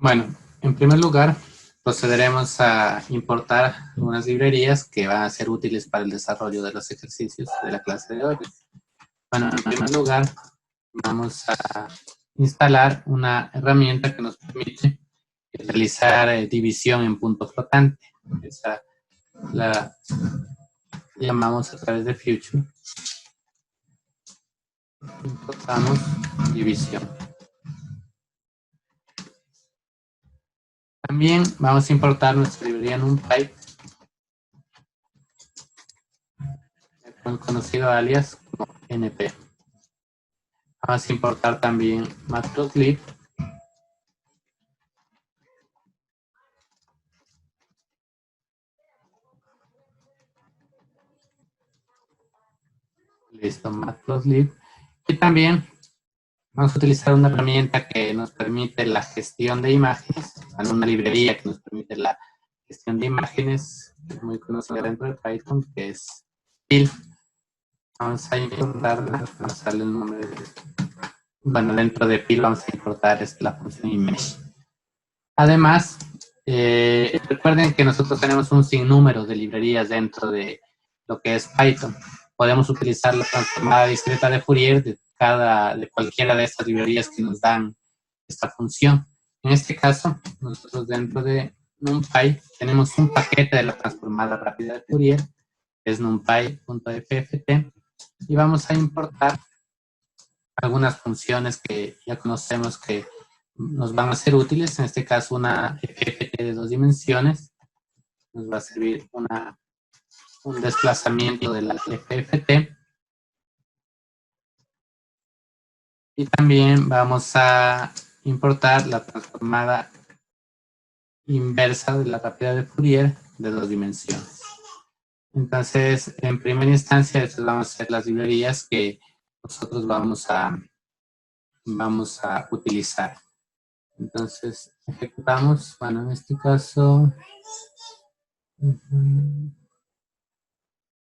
Bueno, en primer lugar, procederemos a importar unas librerías que van a ser útiles para el desarrollo de los ejercicios de la clase de hoy. Bueno, en primer lugar, vamos a instalar una herramienta que nos permite realizar división en punto flotante. Esa la llamamos a través de Future. Importamos división. También vamos a importar nuestra librería NumPy, con el conocido alias como NP. Vamos a importar también Matplotlib. Listo, Matplotlib. Y también vamos a utilizar una herramienta que nos permite la gestión de imágenes, una librería que nos permite la gestión de imágenes, muy conocida dentro de Python, que es PIL. Vamos a importarla, vamos a darle el nombre de... Bueno, dentro de PIL vamos a importar la función image. Además, recuerden que nosotros tenemos un sinnúmero de librerías dentro de lo que es Python. Podemos utilizar la transformada discreta de Fourier de cualquiera de estas librerías que nos dan esta función. En este caso, nosotros dentro de NumPy tenemos un paquete de la transformada rápida de Fourier, que es numpy.fft, y vamos a importar algunas funciones que ya conocemos que nos van a ser útiles. En este caso, una FFT de 2 dimensiones nos va a servir un desplazamiento de la FFT. Y también vamos a importar la transformada inversa de la rápida de Fourier de 2 dimensiones. Entonces, en primera instancia, estas van a ser las librerías que nosotros vamos a utilizar. Entonces, ejecutamos. Bueno, en este caso,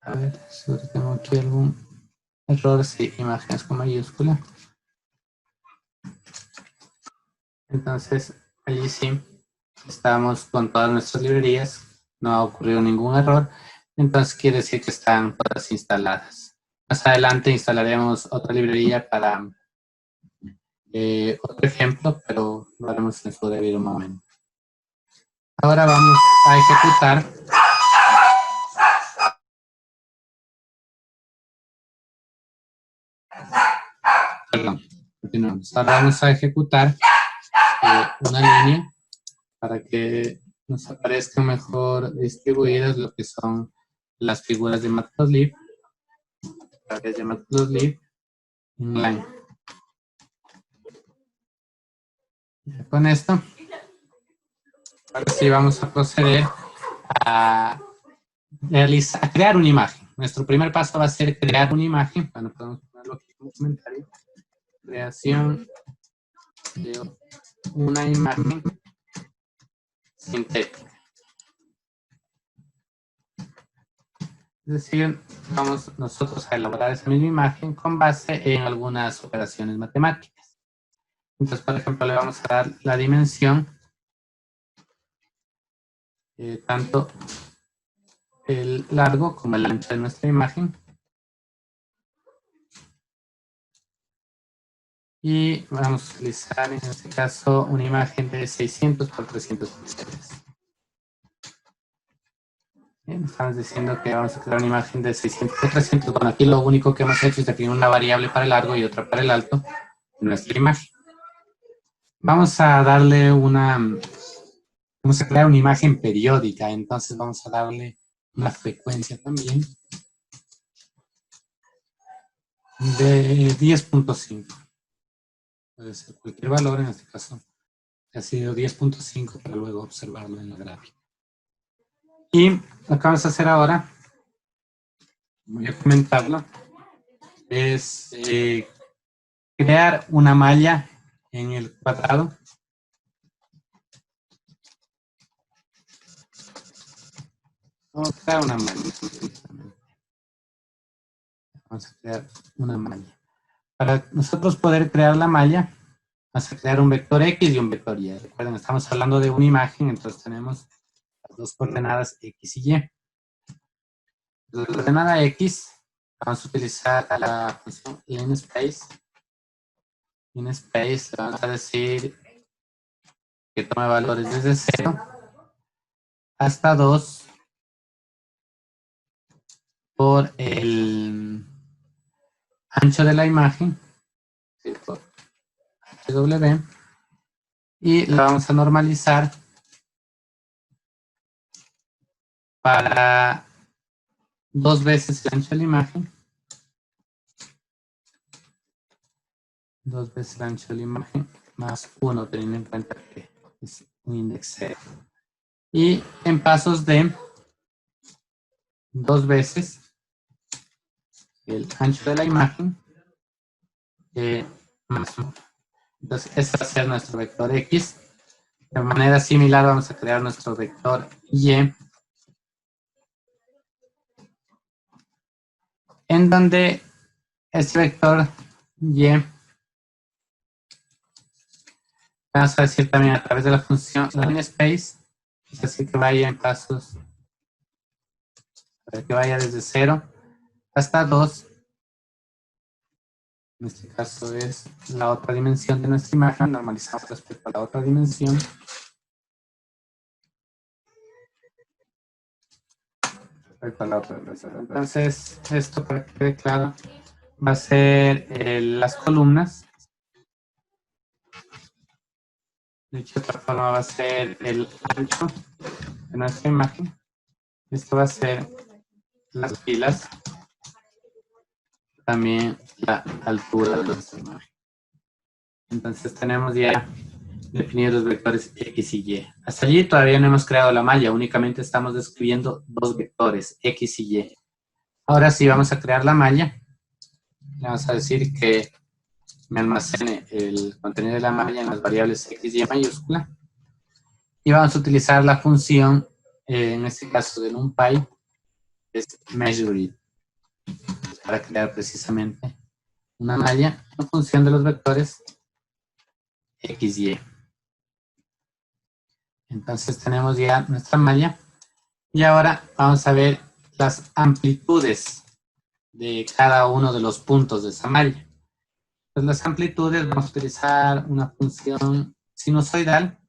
a ver, si tengo aquí algún error, sí, imágenes con mayúscula. Entonces, allí sí, estamos con todas nuestras librerías, no ha ocurrido ningún error, entonces quiere decir que están todas instaladas. Más adelante instalaremos otra librería para otro ejemplo, pero lo haremos en su debido momento. Ahora vamos a ejecutar continuamos. Ahora vamos a ejecutar una línea para que nos aparezcan mejor distribuidas lo que son las figuras de Matplotlib, a través de Matplotlib inline. Con esto, ahora sí vamos a proceder a crear una imagen. Nuestro primer paso va a ser crear una imagen. Bueno, podemos ponerlo aquí como comentario. Creación de una imagen sintética. Es decir, vamos nosotros a elaborar esa misma imagen con base en algunas operaciones matemáticas. Entonces, por ejemplo, le vamos a dar la dimensión, tanto el largo como el ancho de nuestra imagen. Y vamos a utilizar en este caso una imagen de 600 por 300 píxeles. Bien, estamos diciendo que vamos a crear una imagen de 600 por 300. Bueno, aquí lo único que hemos hecho es definir una variable para el largo y otra para el alto de nuestra imagen. Vamos a darle vamos a crear una imagen periódica, entonces vamos a darle una frecuencia también de 10.5. Puede ser cualquier valor, en este caso ha sido 10.5 para luego observarlo en la gráfica. Y lo que vamos a hacer ahora, voy a comentarlo, es crear una malla en el cuadrado. Vamos a crear una malla. Vamos a crear una malla. Para nosotros poder crear la malla, Vamos a crear un vector X y un vector Y. Recuerden, estamos hablando de una imagen, entonces tenemos las dos coordenadas X y Y. La coordenada X, vamos a utilizar la función linspace. Linspace, le vamos a decir que tome valores desde 0 hasta 2 por el ancho de la imagen, por HW, y la vamos a normalizar para 2 veces el ancho de la imagen, 2 veces el ancho de la imagen, más 1, teniendo en cuenta que es un índice 0. Y en pasos de 2 veces el ancho de la imagen, más 1. Entonces, ese va a ser nuestro vector X. De manera similar, vamos a crear nuestro vector Y, en donde este vector Y, vamos a decir también a través de la función linspace, es decir, que vaya en pasos, que vaya desde 0 hasta 2. En este caso es la otra dimensión de nuestra imagen, normalizamos respecto a la otra dimensión. Entonces, esto, para que quede claro, va a ser las columnas. De hecho, otra forma va a ser el ancho de nuestra imagen. Esto va a ser las filas, también la altura de nuestra imagen. Entonces tenemos ya definidos los vectores X y Y. Hasta allí todavía no hemos creado la malla, únicamente estamos describiendo dos vectores, X y Y. Ahora sí vamos a crear la malla. Le vamos a decir que me almacene el contenido de la malla en las variables X y Y mayúscula. Y vamos a utilizar la función, en este caso de NumPy, es measureIt, para crear precisamente una malla en función de los vectores X y Y. Entonces tenemos ya nuestra malla. Y ahora vamos a ver las amplitudes de cada uno de los puntos de esa malla. Pues las amplitudes, vamos a utilizar una función sinusoidal,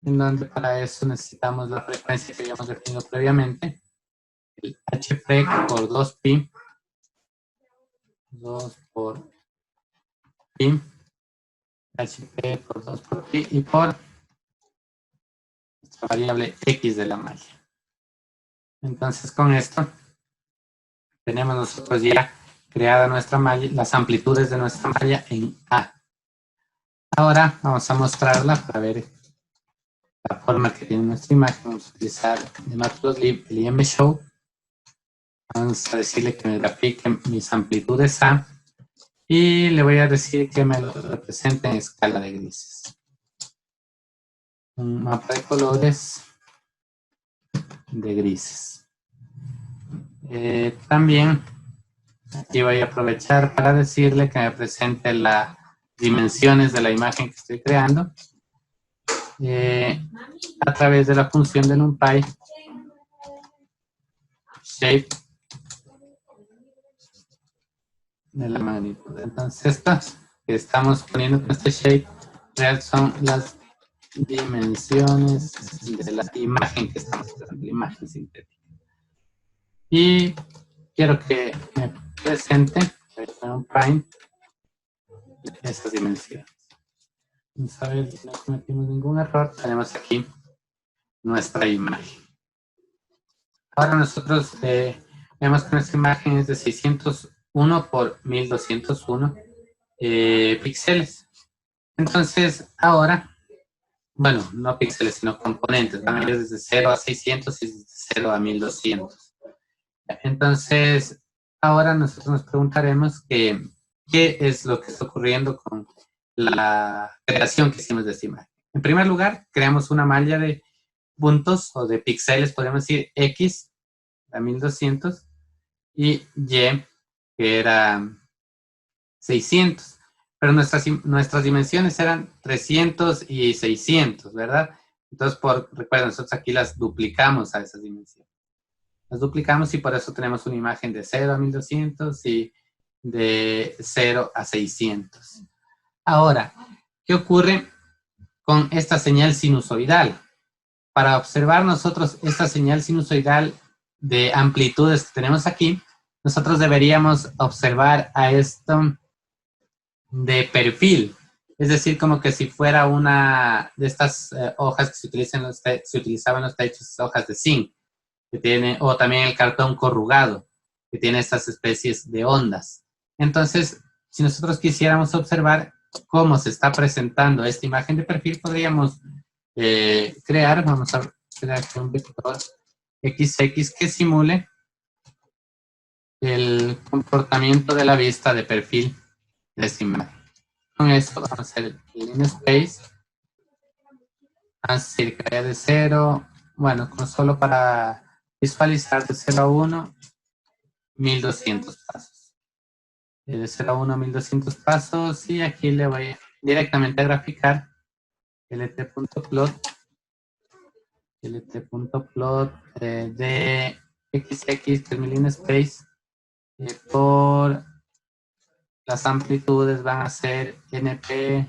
en donde para eso necesitamos la frecuencia que habíamos definido previamente, el hfrec por 2pi, 2 por pi, hp por 2 por pi, y por nuestra variable x de la malla. Entonces con esto tenemos nosotros ya creada nuestra malla, las amplitudes de nuestra malla en A. Ahora vamos a mostrarla para ver la forma que tiene nuestra imagen. Vamos a utilizar de Matplotlib el IMShow. Vamos a decirle que me grafique mis amplitudes A y le voy a decir que me lo represente en escala de grises. Un mapa de colores de grises. También aquí voy a aprovechar para decirle que me presente las dimensiones de la imagen que estoy creando a través de la función de NumPy shape de la magnitud. Entonces estas que estamos poniendo con este shape real son las dimensiones de la imagen que estamos creando, la imagen sintética. Y quiero que me presente un prime esas dimensiones. Vamos a ver si no cometimos ningún error. Tenemos aquí nuestra imagen. Ahora nosotros vemos que nuestra imagen es de 601 por 1201 píxeles. Entonces, ahora, bueno, no píxeles, sino componentes. Van a ir desde 0 a 600 y desde 0 a 1200. Entonces, ahora nosotros nos preguntaremos qué es lo que está ocurriendo con la creación que hicimos de esta imagen. En primer lugar, creamos una malla de puntos o de píxeles, podemos decir X a 1200 y Y, que era 600. pero nuestras dimensiones eran 300 y 600, ¿verdad? Entonces, recuerden, nosotros aquí las duplicamos a esas dimensiones. Las duplicamos y por eso tenemos una imagen de 0 a 1200 y de 0 a 600. Ahora, ¿qué ocurre con esta señal sinusoidal? Para observar nosotros esta señal sinusoidal de amplitudes que tenemos aquí, nosotros deberíamos observar a esto de perfil. Es decir, como que si fuera una de estas hojas que se utilizaban en los techos, hojas de zinc, que tiene, o también el cartón corrugado, que tiene estas especies de ondas. Entonces, si nosotros quisiéramos observar cómo se está presentando esta imagen de perfil, podríamos vamos a crear un vector XX que simule el comportamiento de la vista de perfil de esta imagen. Con esto vamos a hacer el linspace, así que vaya de 0, bueno, solo para visualizar de 0 a 1, 1200 pasos. De 0 a 1, 1200 pasos, y aquí le voy directamente a graficar lt.plot de XX, que es mi linspace, por las amplitudes van a ser np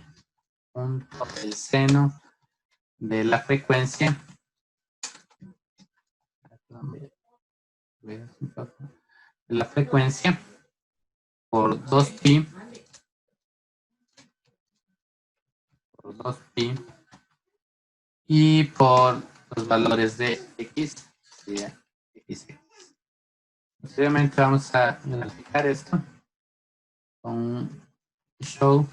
punto el seno de la frecuencia por 2pi y por los valores de x, sería x. Posteriormente vamos a graficar esto con show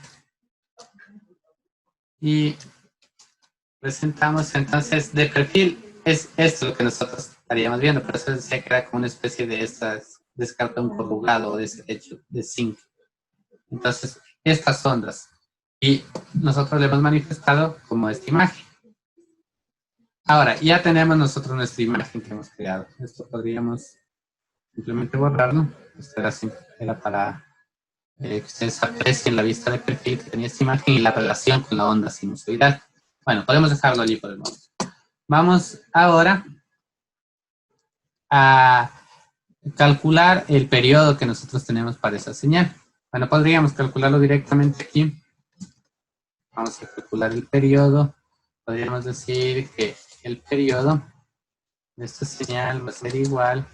y presentamos entonces de perfil. Es esto lo que nosotros estaríamos viendo, pero eso decía que era como una especie de ese cartón corrugado o de ese techo de zinc. Entonces, estas ondas. Y nosotros le hemos manifestado como esta imagen. Ahora, ya tenemos nosotros nuestra imagen que hemos creado. Esto podríamos simplemente borrarlo. Esto era para que ustedes aprecien la vista de perfil que tenía esta imagen y la relación con la onda sinusoidal. Bueno, podemos dejarlo allí por el momento. Vamos ahora a calcular el periodo que nosotros tenemos para esa señal. Bueno, podríamos calcularlo directamente aquí. Vamos a calcular el periodo. Podríamos decir que el periodo de esta señal va a ser igual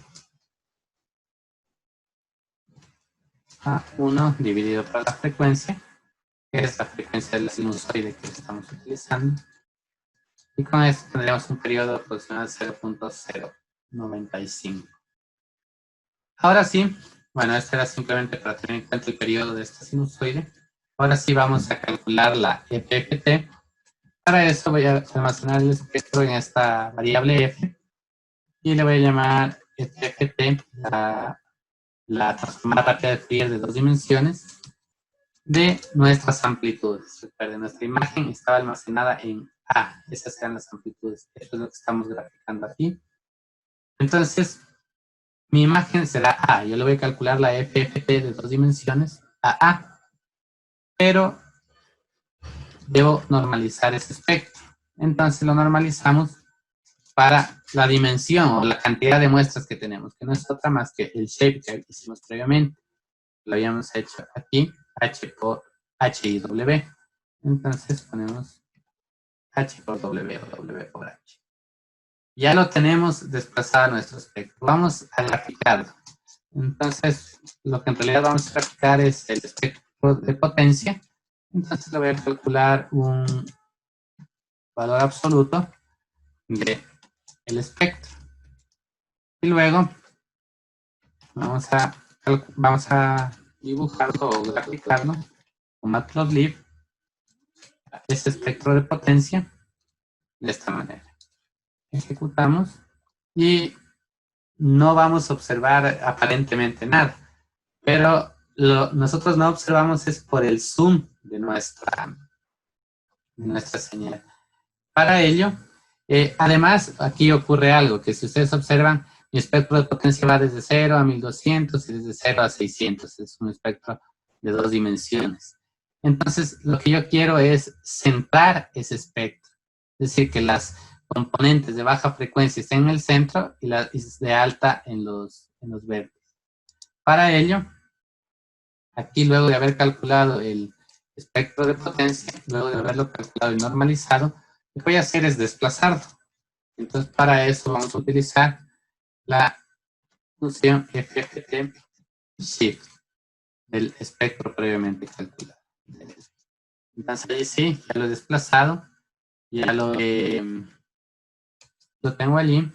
a 1 dividido por la frecuencia, que es la frecuencia de la sinusoide que estamos utilizando. Y con esto tendríamos un periodo aproximado de 0.095. Ahora sí, bueno, esto era simplemente para tener en cuenta el periodo de esta sinusoide. Ahora sí vamos a calcular la FFT. Para eso voy a almacenar el espectro en esta variable f y le voy a llamar FFT, la transformada rápida de Fourier de 2 dimensiones de nuestras amplitudes. Recuerden, nuestra imagen estaba almacenada en A. Esas eran las amplitudes. Eso es lo que estamos graficando aquí. Entonces, mi imagen será A. Yo le voy a calcular la FFT de 2 dimensiones a A. Pero debo normalizar ese espectro. Entonces lo normalizamos para la dimensión o la cantidad de muestras que tenemos, que no es otra más que el shape que hicimos previamente. Lo habíamos hecho aquí, H por H y W. Entonces ponemos H por W o W por H. Ya lo tenemos desplazado a nuestro espectro. Vamos a graficarlo. Entonces, lo que en realidad vamos a graficar es el espectro de potencia. Entonces, le voy a calcular un valor absoluto del espectro. Y luego, vamos a dibujarlo o graficarlo con Matplotlib, ese espectro de potencia, de esta manera. Ejecutamos y no vamos a observar aparentemente nada, pero nosotros no observamos es por el zoom de nuestra señal. Para ello, además, aquí ocurre algo, que si ustedes observan, mi espectro de potencia va desde 0 a 1200 y desde 0 a 600. Es un espectro de 2 dimensiones. Entonces, lo que yo quiero es centrar ese espectro. Es decir, que las componentes de baja frecuencia estén en el centro y las de alta en los vértices. Para ello, aquí luego de haber calculado el espectro de potencia, luego de haberlo calculado y normalizado, lo que voy a hacer es desplazarlo. Entonces, para eso vamos a utilizar la función FFT shift del espectro previamente calculado. Entonces, ahí sí, ya lo he desplazado, ya lo tengo allí,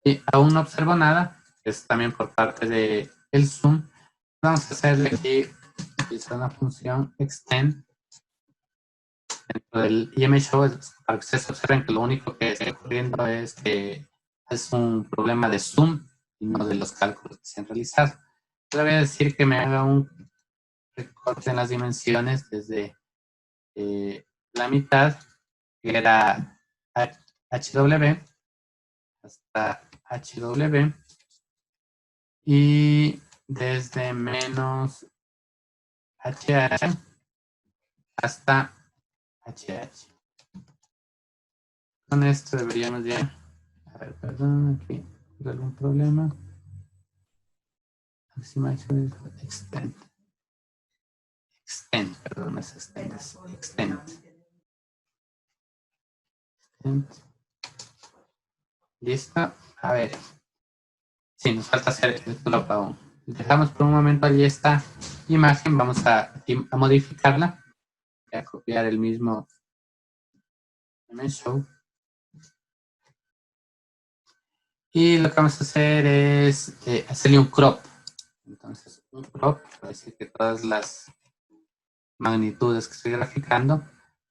y aún no observo nada, es también por parte del zoom. Vamos a hacerle aquí, utilizar una función extend dentro del IMShow, para que ustedes observen que lo único que está ocurriendo es que es un problema de zoom y no de los cálculos que se han realizado. Le voy a decir que me haga un recorte en las dimensiones desde la mitad, que era HW, hasta HW, y desde menos HH hasta HH. Con esto deberíamos ya... A ver, perdón, aquí hay algún problema. Extend. Extend, perdón, es extend, es extend. Listo. A ver. Sí, nos falta hacer el crop aún. Dejamos por un momento allí esta imagen. Vamos a modificarla. Voy a copiar el mismo show. Y lo que vamos a hacer es hacerle un crop. Entonces, un crop, va a decir que todas las magnitudes que estoy graficando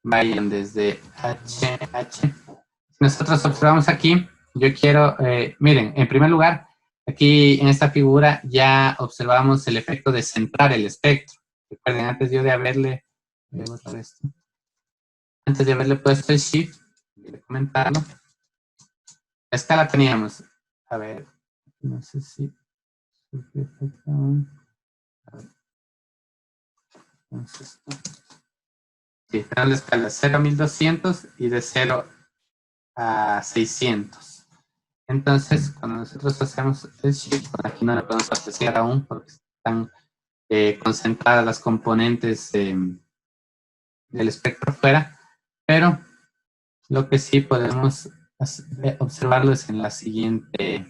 vayan desde HH. Si nosotros observamos aquí, yo quiero, miren, en primer lugar, aquí en esta figura ya observamos el efecto de centrar el espectro. Recuerden, antes de haberle, antes de haberle puesto el shift, voy a comentarlo. La escala teníamos, a ver, no sé si... Entonces, sí, tenemos la escala 0 a 1200 y de 0 a 600. Entonces, cuando nosotros hacemos el shift, aquí no lo podemos apreciar aún porque están concentradas las componentes del espectro fuera, pero lo que sí podemos observarlo es en la siguiente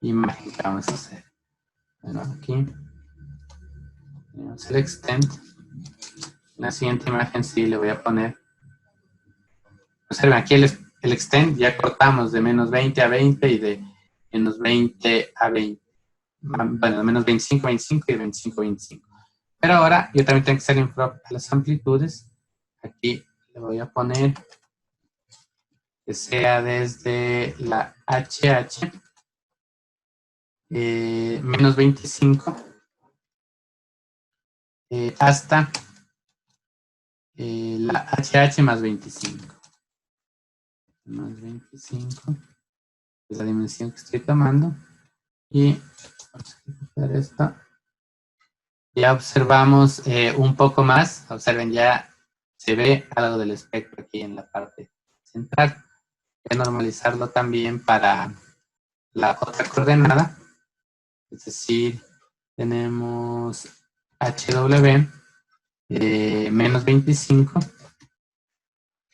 imagen que vamos a hacer. Bueno, aquí tenemos el extend. En la siguiente imagen sí le voy a poner. Observen, aquí el extend ya cortamos de menos 20 a 20 y de menos 20 a 20. Bueno, de menos 25 a 25 y de 25 a 25. Pero ahora yo también tengo que hacer un crop a las amplitudes. Aquí le voy a poner que sea desde la HH menos 25 hasta la HH más 25. Más 25 es la dimensión que estoy tomando. Y vamos a quitar esto. Ya observamos un poco más. Observen, ya se ve algo del espectro aquí en la parte central. Voy a normalizarlo también para la otra coordenada. Es decir, tenemos HW menos 25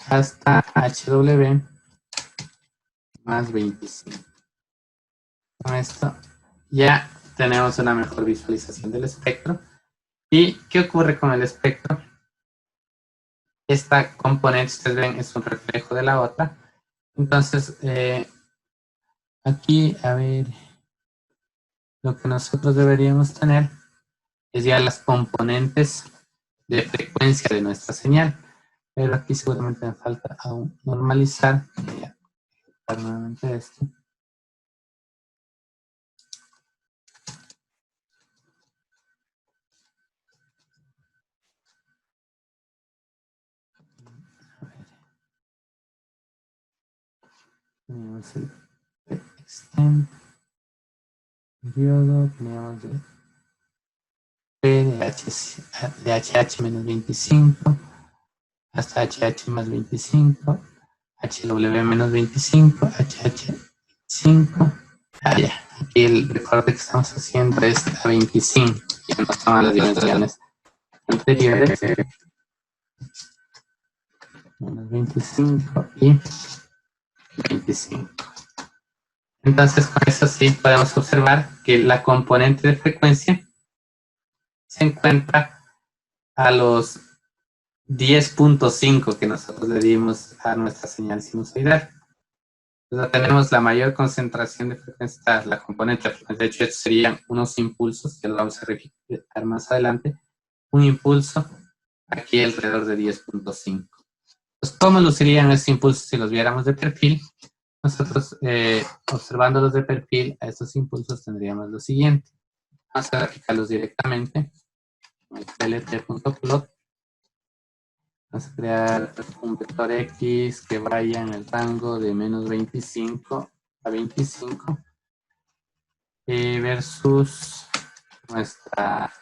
hasta HW más 25. Con esto ya tenemos una mejor visualización del espectro. ¿Y qué ocurre con el espectro? Esta componente, ustedes ven, es un reflejo de la otra. Entonces, aquí, a ver, lo que nosotros deberíamos tener es ya las componentes de frecuencia de nuestra señal. Pero aquí seguramente me falta aún normalizar. Voy a quitar nuevamente esto. Tenemos el extend periodo, tenemos el P de HH menos 25 hasta HH más 25, HW menos 25, HH 5. Ya. Aquí el recorte que estamos haciendo es a 25. Ya no toman las dimensiones anteriores. Menos 25 y 25. Entonces, con eso sí podemos observar que la componente de frecuencia se encuentra a los 10.5 que nosotros le dimos a nuestra señal sinusoidal. Entonces, tenemos la mayor concentración de frecuencia, la componente de frecuencia. De hecho, estos serían unos impulsos, que lo vamos a verificar más adelante. Un impulso aquí alrededor de 10.5. Pues, ¿cómo lucirían estos impulsos si los viéramos de perfil? Nosotros, observándolos de perfil, a estos impulsos tendríamos lo siguiente. Vamos a graficarlos directamente. El plt.plot. Vamos a crear un vector X que vaya en el rango de menos 25 a 25 versus nuestra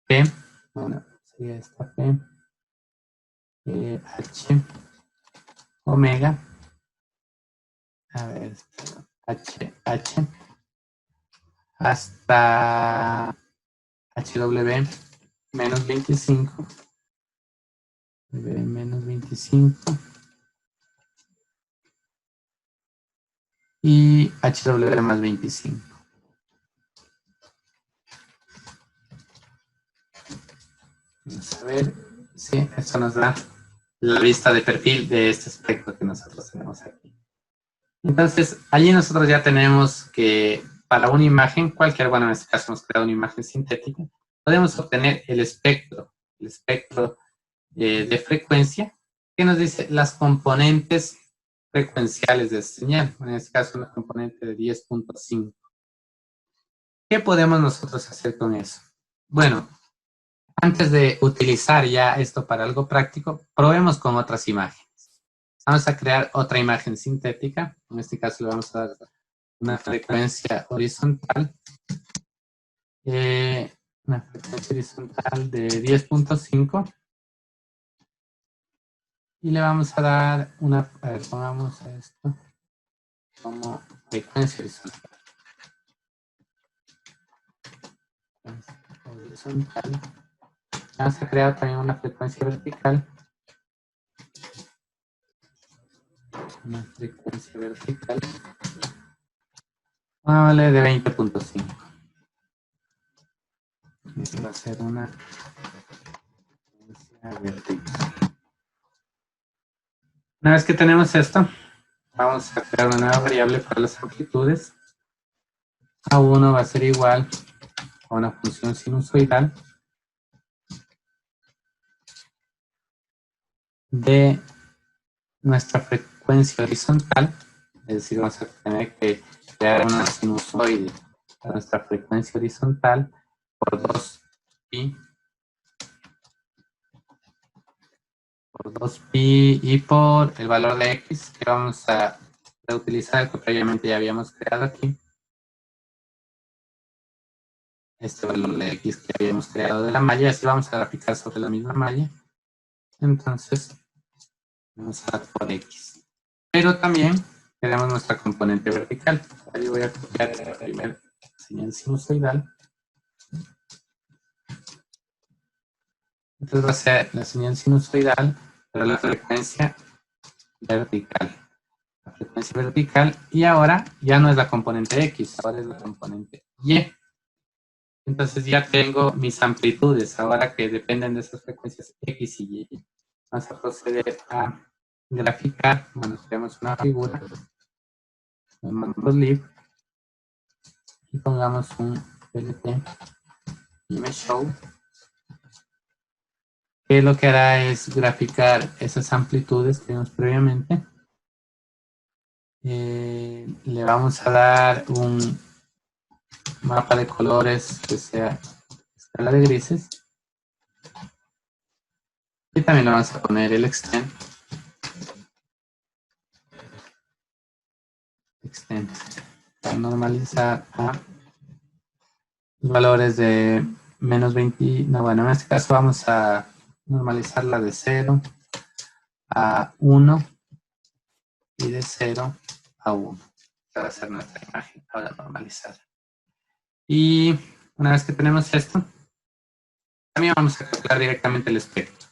P. Bueno, sería esta P. H omega. A ver, H hasta HW menos 25. Menos 25. Y HW más 25. Vamos a ver si esto nos da la vista de perfil de este espectro que nosotros tenemos aquí. Entonces, allí nosotros ya tenemos que para una imagen, bueno, en este caso hemos creado una imagen sintética, podemos obtener el espectro de frecuencia que nos dice las componentes frecuenciales de señal, en este caso una componente de 10.5. ¿Qué podemos nosotros hacer con eso? Bueno, antes de utilizar ya esto para algo práctico, probemos con otras imágenes. Vamos a crear otra imagen sintética. En este caso le vamos a dar una frecuencia horizontal. Una frecuencia horizontal de 10.5. Y le vamos a dar una, a ver, pongamos esto como frecuencia horizontal. Horizontal. Vamos a crear también una frecuencia vertical. Una frecuencia vertical. Vale, de 20.5. Esto va a ser una frecuencia vertical. Una vez que tenemos esto, vamos a crear una nueva variable para las amplitudes. A1 va a ser igual a una función sinusoidal de nuestra frecuencia horizontal, es decir, vamos a tener que crear una sinusoide a nuestra frecuencia horizontal por 2pi y por el valor de x que vamos a reutilizar, que previamente ya habíamos creado aquí. Este valor de x que habíamos creado de la malla, así vamos a graficar sobre la misma malla. Entonces, vamos a dar por x. Pero también tenemos nuestra componente vertical. Ahí voy a copiar la primera señal sinusoidal. Entonces va a ser la señal sinusoidal, pero la frecuencia vertical. La frecuencia vertical, y ahora ya no es la componente x, ahora es la componente y. Entonces ya tengo mis amplitudes, ahora que dependen de esas frecuencias x y y. Vamos a proceder a graficar. Bueno, tenemos una figura. Matplotlib. Y pongamos un plt image show, que lo que hará es graficar esas amplitudes que vimos previamente. Le vamos a dar un mapa de colores que sea escala de grises. Y también le vamos a poner el extend. Para normalizar a valores de menos 20, no, bueno, en este caso vamos a normalizarla de 0 a 1 y de 0 a 1. Esta va a ser nuestra imagen ahora normalizada. Y una vez que tenemos esto, también vamos a calcular directamente el espectro.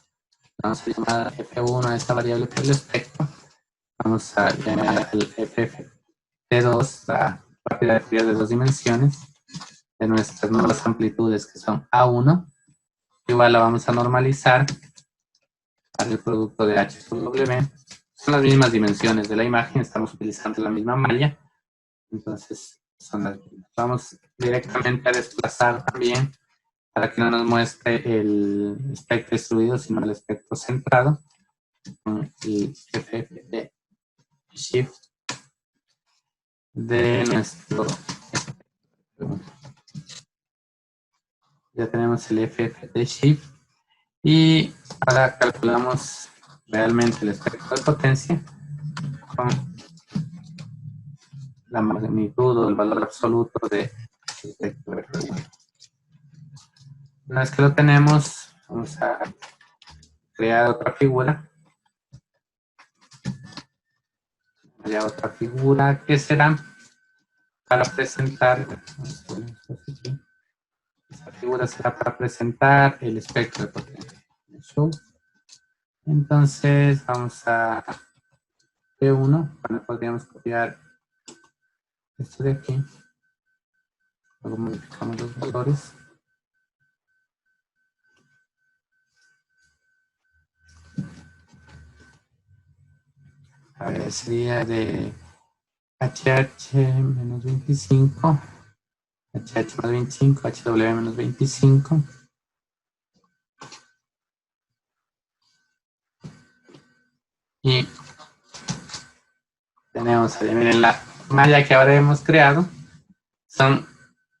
Vamos a llamar f1 a esta variable por el espectro. Vamos a llamar el ff2, la propiedad de Fourier de 2 dimensiones, de nuestras nuevas amplitudes que son A1. Igual la vamos a normalizar para el producto de H por W. Son las mismas dimensiones de la imagen, estamos utilizando la misma malla. Entonces, son las mismas. Vamos directamente a desplazar también para que no nos muestre el espectro distribuido, sino el espectro centrado. Con el FF de Shift de nuestro. Ya tenemos el FF de Shift. Y ahora calculamos realmente el espectro de potencia con la magnitud o el valor absoluto de espectro F1. Una vez que lo tenemos, vamos a crear otra figura. Ya otra figura que será para presentar. Esta figura será para presentar el espectro de potencia. Entonces vamos a P1, bueno, podríamos copiar esto de aquí. Luego modificamos los valores. A ver, sería de HH menos 25, HH más 25, HW menos 25. Y tenemos ahí, miren, la malla que ahora hemos creado son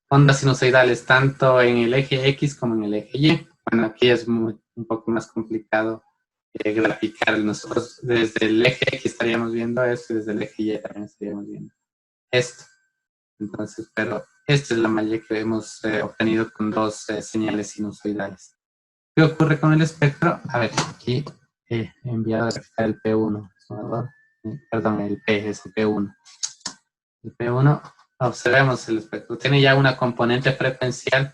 ondas sinusoidales tanto en el eje X como en el eje Y. Bueno, aquí es un poco más complicado graficar. Nosotros desde el eje X estaríamos viendo esto y desde el eje Y también estaríamos viendo esto. Entonces, pero esta es la malla que hemos obtenido con dos señales sinusoidales. ¿Qué ocurre con el espectro? A ver, aquí he enviado a graficar el P1. Perdón, el P es el P1. El P1, observemos el espectro. Tiene ya una componente frecuencial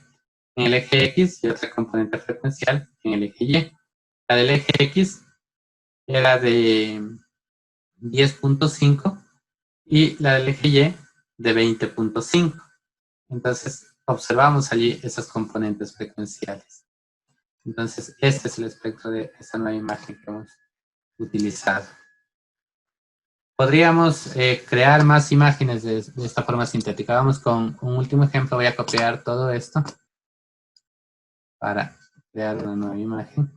en el eje X y otra componente frecuencial en el eje Y. La del eje X era de 10.5 y la del eje Y de 20.5. Entonces, observamos allí esas componentes frecuenciales. Entonces, este es el espectro de esa nueva imagen que hemos utilizado. Podríamos crear más imágenes de esta forma sintética. Vamos con un último ejemplo. Voy a copiar todo esto para crear una nueva imagen.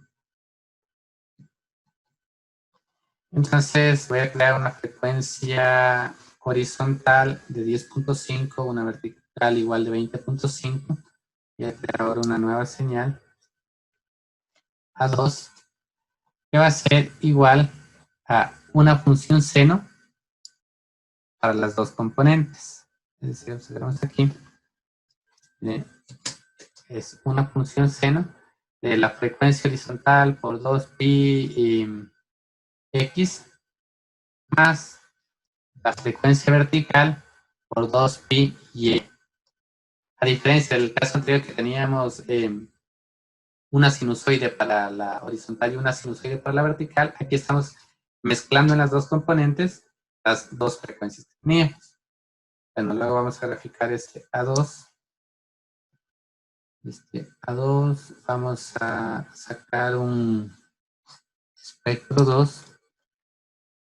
Entonces, voy a crear una frecuencia horizontal de 10.5, una vertical igual de 20.5. Voy a crear ahora una nueva señal, A2, que va a ser igual a una función seno para las dos componentes. Es decir, observamos aquí, es una función seno de la frecuencia horizontal por 2pi x más la frecuencia vertical por 2pi y. A diferencia del caso anterior que teníamos una sinusoide para la horizontal y una sinusoide para la vertical, aquí estamos mezclando en las dos componentes las dos frecuencias que teníamos. Bueno, luego vamos a graficar este A2. Este A2, vamos a sacar un espectro 2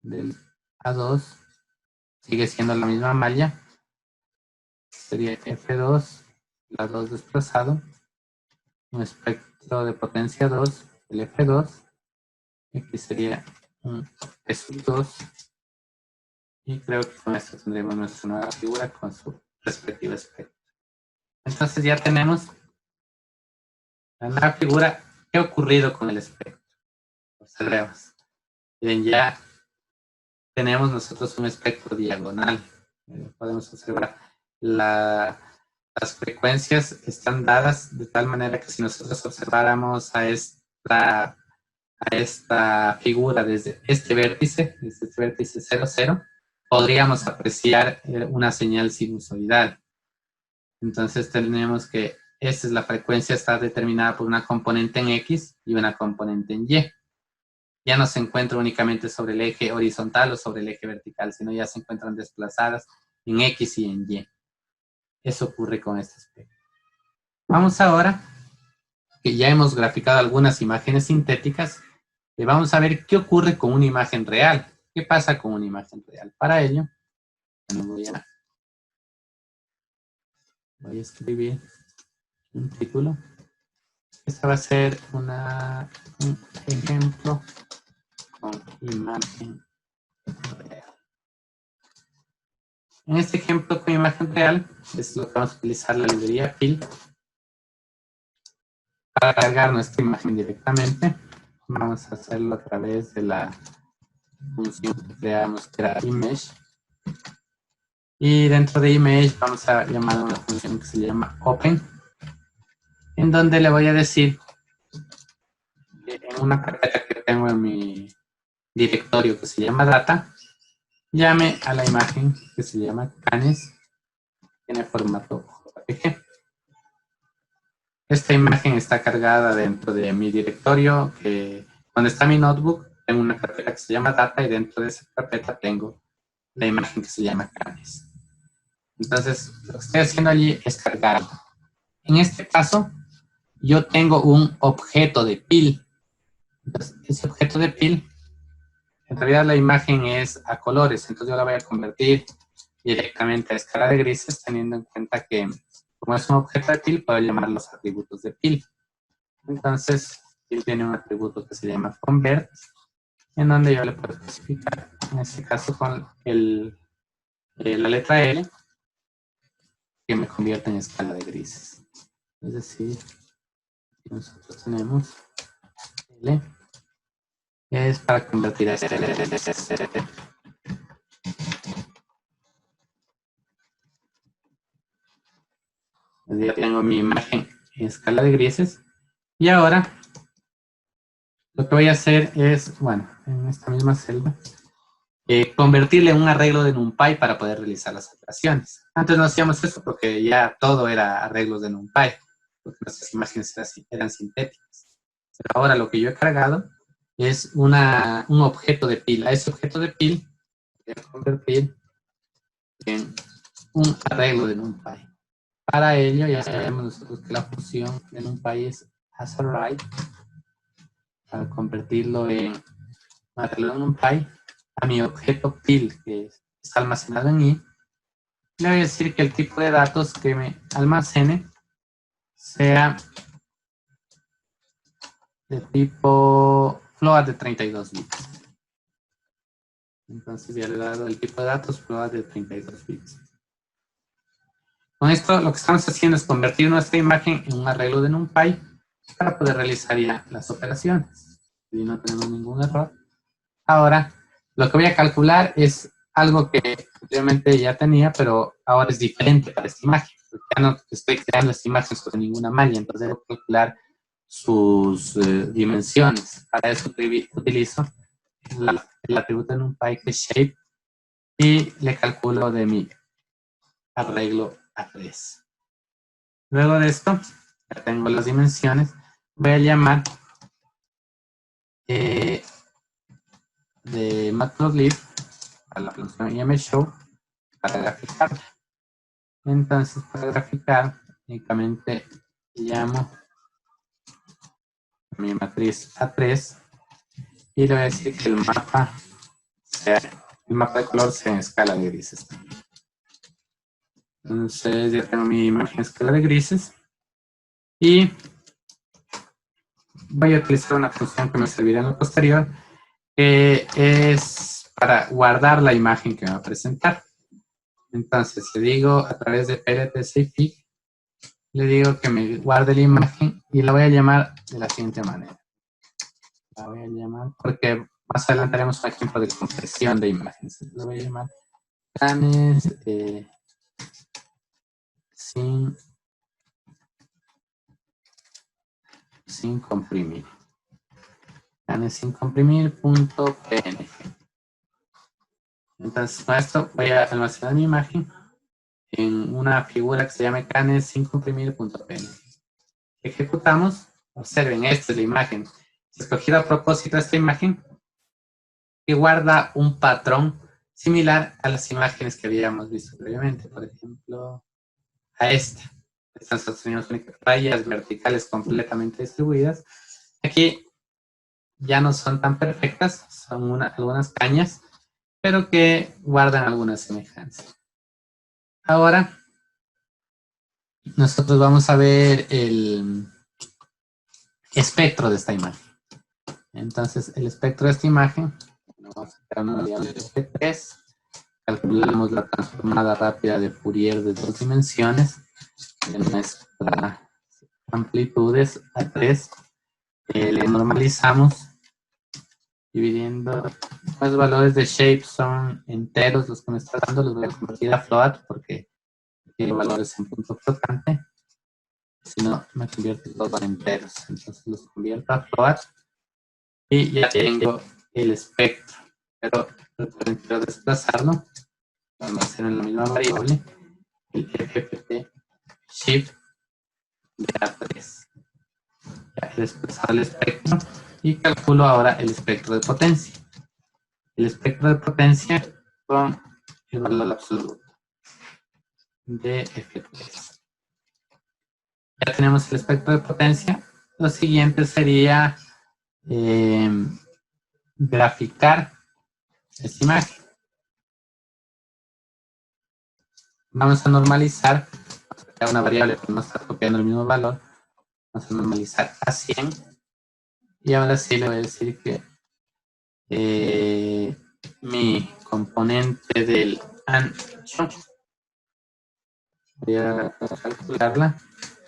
del A2. Sigue siendo la misma malla. Sería F2, la 2 desplazado. Un espectro de potencia 2, el F2. Aquí sería un S2. Y creo que con esto tendremos nuestra nueva figura con su respectivo espectro. Entonces ya tenemos la nueva figura. ¿Qué ha ocurrido con el espectro? Observemos. Bien, ya tenemos nosotros un espectro diagonal. Podemos observar la Las frecuencias están dadas de tal manera que si nosotros observáramos a esta figura desde este vértice 0, 0, podríamos apreciar una señal sinusoidal. Entonces tenemos que esta es la frecuencia, está determinada por una componente en X y una componente en Y. Ya no se encuentra únicamente sobre el eje horizontal o sobre el eje vertical, sino ya se encuentran desplazadas en X y en Y. Eso ocurre con este aspecto. Vamos ahora, que ya hemos graficado algunas imágenes sintéticas, y vamos a ver qué ocurre con una imagen real. ¿Qué pasa con una imagen real? Para ello, voy a escribir un título. Este va a ser un ejemplo con imagen real. En este ejemplo con imagen real es lo que vamos a utilizar la librería PIL para cargar nuestra imagen directamente. Vamos a hacerlo a través de la función que creamos, que era image. Y dentro de image vamos a llamar a una función que se llama open, en donde le voy a decir que en una carpeta que tengo en mi directorio que se llama data, llame a la imagen que se llama canes, tiene formato JPG. Esta imagen está cargada dentro de mi directorio, que donde está mi notebook, tengo una carpeta que se llama data y dentro de esa carpeta tengo la imagen que se llama canes. Entonces, lo que estoy haciendo allí es cargarlo. En este caso, yo tengo un objeto de PIL. Entonces, ese objeto de PIL, en realidad la imagen es a colores, entonces yo la voy a convertir directamente a escala de grises, teniendo en cuenta que como es un objeto de PIL, puedo llamar los atributos de PIL. Entonces, PIL tiene un atributo que se llama convert, en donde yo le puedo especificar, en este caso con la letra L, que me convierte en escala de grises. Es decir, nosotros tenemos L, es para convertir a L. Ya tengo mi imagen en escala de grises. Y ahora, lo que voy a hacer es, bueno, en esta misma celda, convertirle en un arreglo de NumPy para poder realizar las operaciones. Antes no hacíamos eso porque ya todo era arreglos de NumPy, porque nuestras imágenes eran sintéticas. Pero ahora lo que yo he cargado es un objeto de PIL. A ese objeto de PIL voy a convertir en un arreglo de NumPy. Para ello ya sabemos nosotros que la función de NumPy es asArray, para convertirlo en un arreglo de NumPy a mi objeto PIL, que está almacenado en I. Le voy a decir que el tipo de datos que me almacene sea de tipo float de 32 bits. Entonces ya le he dado el tipo de datos float de 32 bits. Con esto lo que estamos haciendo es convertir nuestra imagen en un arreglo de NumPy para poder realizar ya las operaciones. Y no tenemos ningún error. Ahora, lo que voy a calcular es algo que anteriormente ya tenía, pero ahora es diferente para esta imagen. Ya no estoy creando esta imagen sobre ninguna malla, entonces debo calcular sus dimensiones. Para eso utilizo el atributo de NumPy que es shape y le calculo de mi arreglo a 3. Luego de esto, ya tengo las dimensiones, voy a llamar de matplotlib a la función imshow para graficar. Entonces, para graficar, únicamente llamo mi matriz A3 y le voy a decir que el mapa de color sea en escala de grises. Entonces, ya tengo mi imagen en escala de grises y voy a utilizar una función que me servirá en lo posterior, que es para guardar la imagen que me va a presentar. Entonces, le digo a través de pltcfig, le digo que me guarde la imagen y la voy a llamar de la siguiente manera. La voy a llamar porque más adelante haremos un ejemplo de compresión de imágenes. La voy a llamar canes sin comprimir. Canes sin comprimir punto png. Entonces, con esto voy a almacenar mi imagen en una figura que se llame canes sin comprimir punto png. Ejecutamos. Observen, esta es la imagen. Se escogido a propósito esta imagen que guarda un patrón similar a las imágenes que habíamos visto previamente. Por ejemplo, a esta. Estas son rayas verticales completamente distribuidas. Aquí ya no son tan perfectas, son algunas cañas, pero que guardan algunas semejanzas. Ahora, nosotros vamos a ver el espectro de esta imagen. Entonces, el espectro de esta imagen, vamos a crear una variable P3, calculamos la transformada rápida de Fourier de 2 dimensiones de nuestra amplitudes a 3, le normalizamos dividiendo. Los valores de shape son enteros, los que me está dando los voy a convertir a float porque tiene valores en punto flotante. Si no, me convierto todos en enteros. Entonces los convierto a float y ya tengo el espectro. Pero recuerden, quiero desplazarlo. Vamos a hacer en la misma variable el FFT shift de A3. Ya he desplazado el espectro y calculo ahora el espectro de potencia. El espectro de potencia con el valor absoluto de F3. Ya tenemos el espectro de potencia. Lo siguiente sería graficar esta imagen. Vamos a normalizar, vamos a crear una variable que no está copiando el mismo valor. Vamos a normalizar a 100. Y ahora sí le voy a decir que mi componente del ancho, voy a calcularla,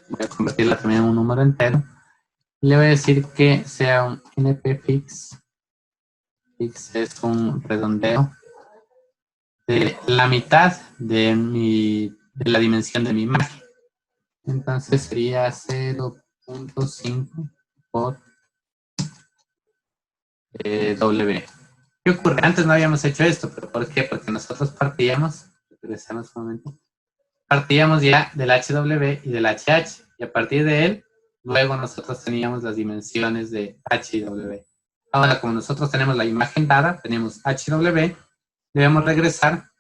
voy a convertirla también en un número entero. Le voy a decir que sea un npfix. Fix es un redondeo de la mitad de la dimensión de mi imagen. Entonces sería 0.5 por W. ¿Qué ocurre? Antes no habíamos hecho esto, pero ¿por qué? Porque nosotros partíamos, regresamos un momento, partíamos ya del HW y del HH, y a partir de él, luego nosotros teníamos las dimensiones de H y W. Ahora, como nosotros tenemos la imagen dada, tenemos HW, debemos regresar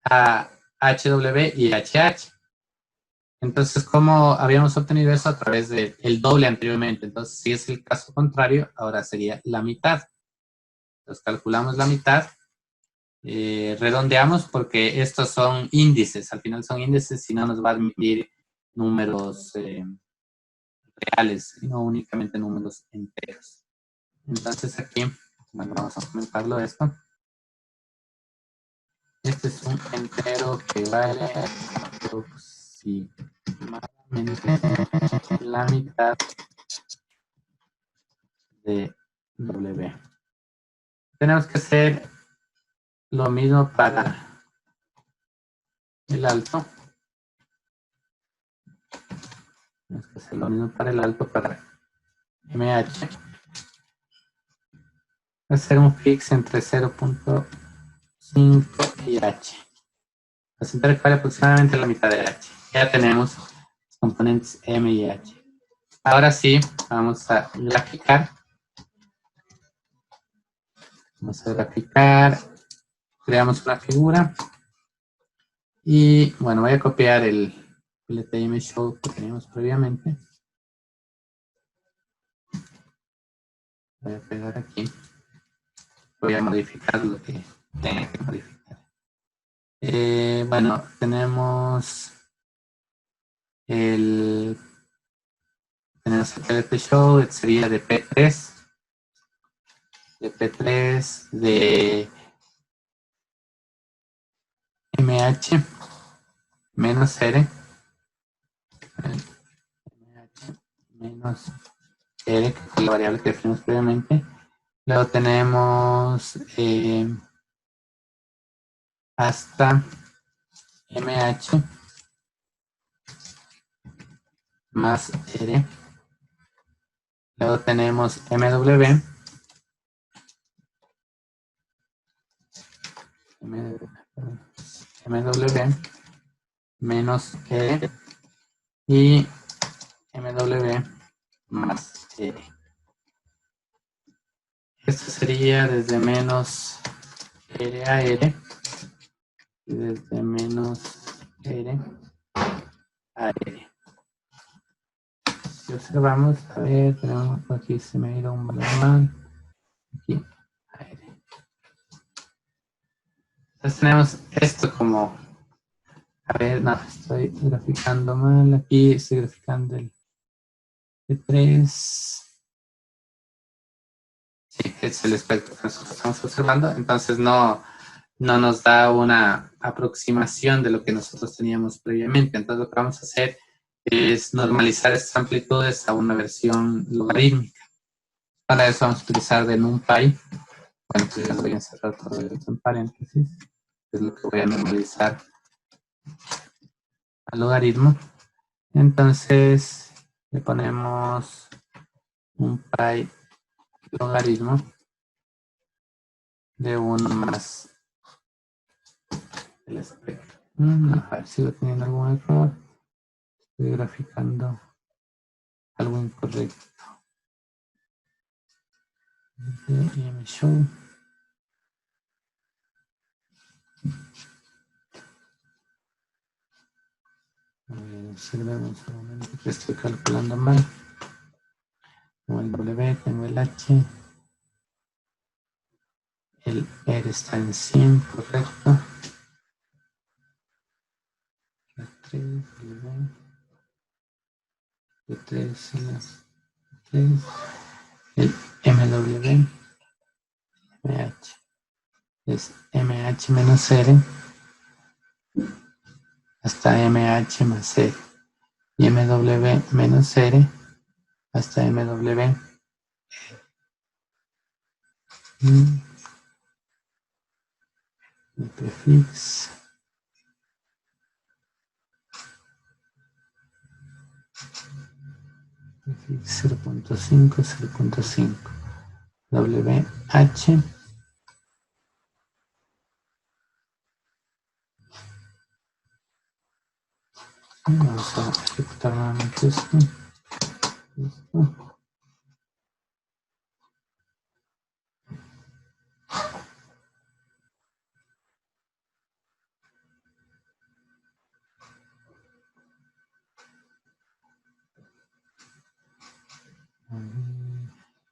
a HW y HH. Entonces, ¿cómo habíamos obtenido eso? A través del doble anteriormente. Entonces, si es el caso contrario, ahora sería la mitad. Entonces, calculamos la mitad, redondeamos porque estos son índices. Al final son índices y no nos va a admitir números reales, sino únicamente números enteros. Entonces, aquí, bueno, vamos a comentarlo esto. Este es un entero que vale aproximadamente la mitad de W. Tenemos que hacer lo mismo para el alto. Tenemos que hacer lo mismo para el alto, para MH. Hacer un fix entre 0.5 y H. Los enteros que vale aproximadamente la mitad de H. Ya tenemos los componentes M y H. Ahora sí, vamos a graficar. Vamos a graficar. Creamos una figura. Y bueno, voy a copiar el LTM show que teníamos previamente. Voy a pegar aquí. Voy a modificar lo que tenga que modificar. Bueno, tenemos el LT show, sería de P3. De P3 de MH menos R. MH menos R, que es la variable que definimos previamente. Luego tenemos hasta MH más R. Luego tenemos MW menos E y MW más R. Esto sería desde menos R a R y desde menos R a R. Si observamos, a ver, tenemos aquí, se me ha ido un valor mal. Aquí, a R. Entonces tenemos esto como, a ver, no, estoy graficando mal. Aquí estoy graficando el T3. Sí, es el espectro que nosotros estamos observando. Entonces no nos da una aproximación de lo que nosotros teníamos previamente. Entonces lo que vamos a hacer es normalizar estas amplitudes a una versión logarítmica. Para eso vamos a utilizar de NumPy. Bueno, pues ya lo voy a encerrar todo esto en paréntesis. Es lo que voy a normalizar al logaritmo. Entonces le ponemos NumPy logaritmo de 1 más el espectro. A ver, sigo teniendo algún error. Estoy graficando algo incorrecto. Show. Observemos un momento que estoy calculando mal. Tengo el W, tengo el H. El R está en 100, correcto. La 3, el V. El 3, el 3. El MW. MH. Es MH menos R hasta MH más R. Y MW menos R hasta MW. El prefix. Prefix 0.5, 0.5. WH. Vamos a ejecutar nuevamente esto. Listo.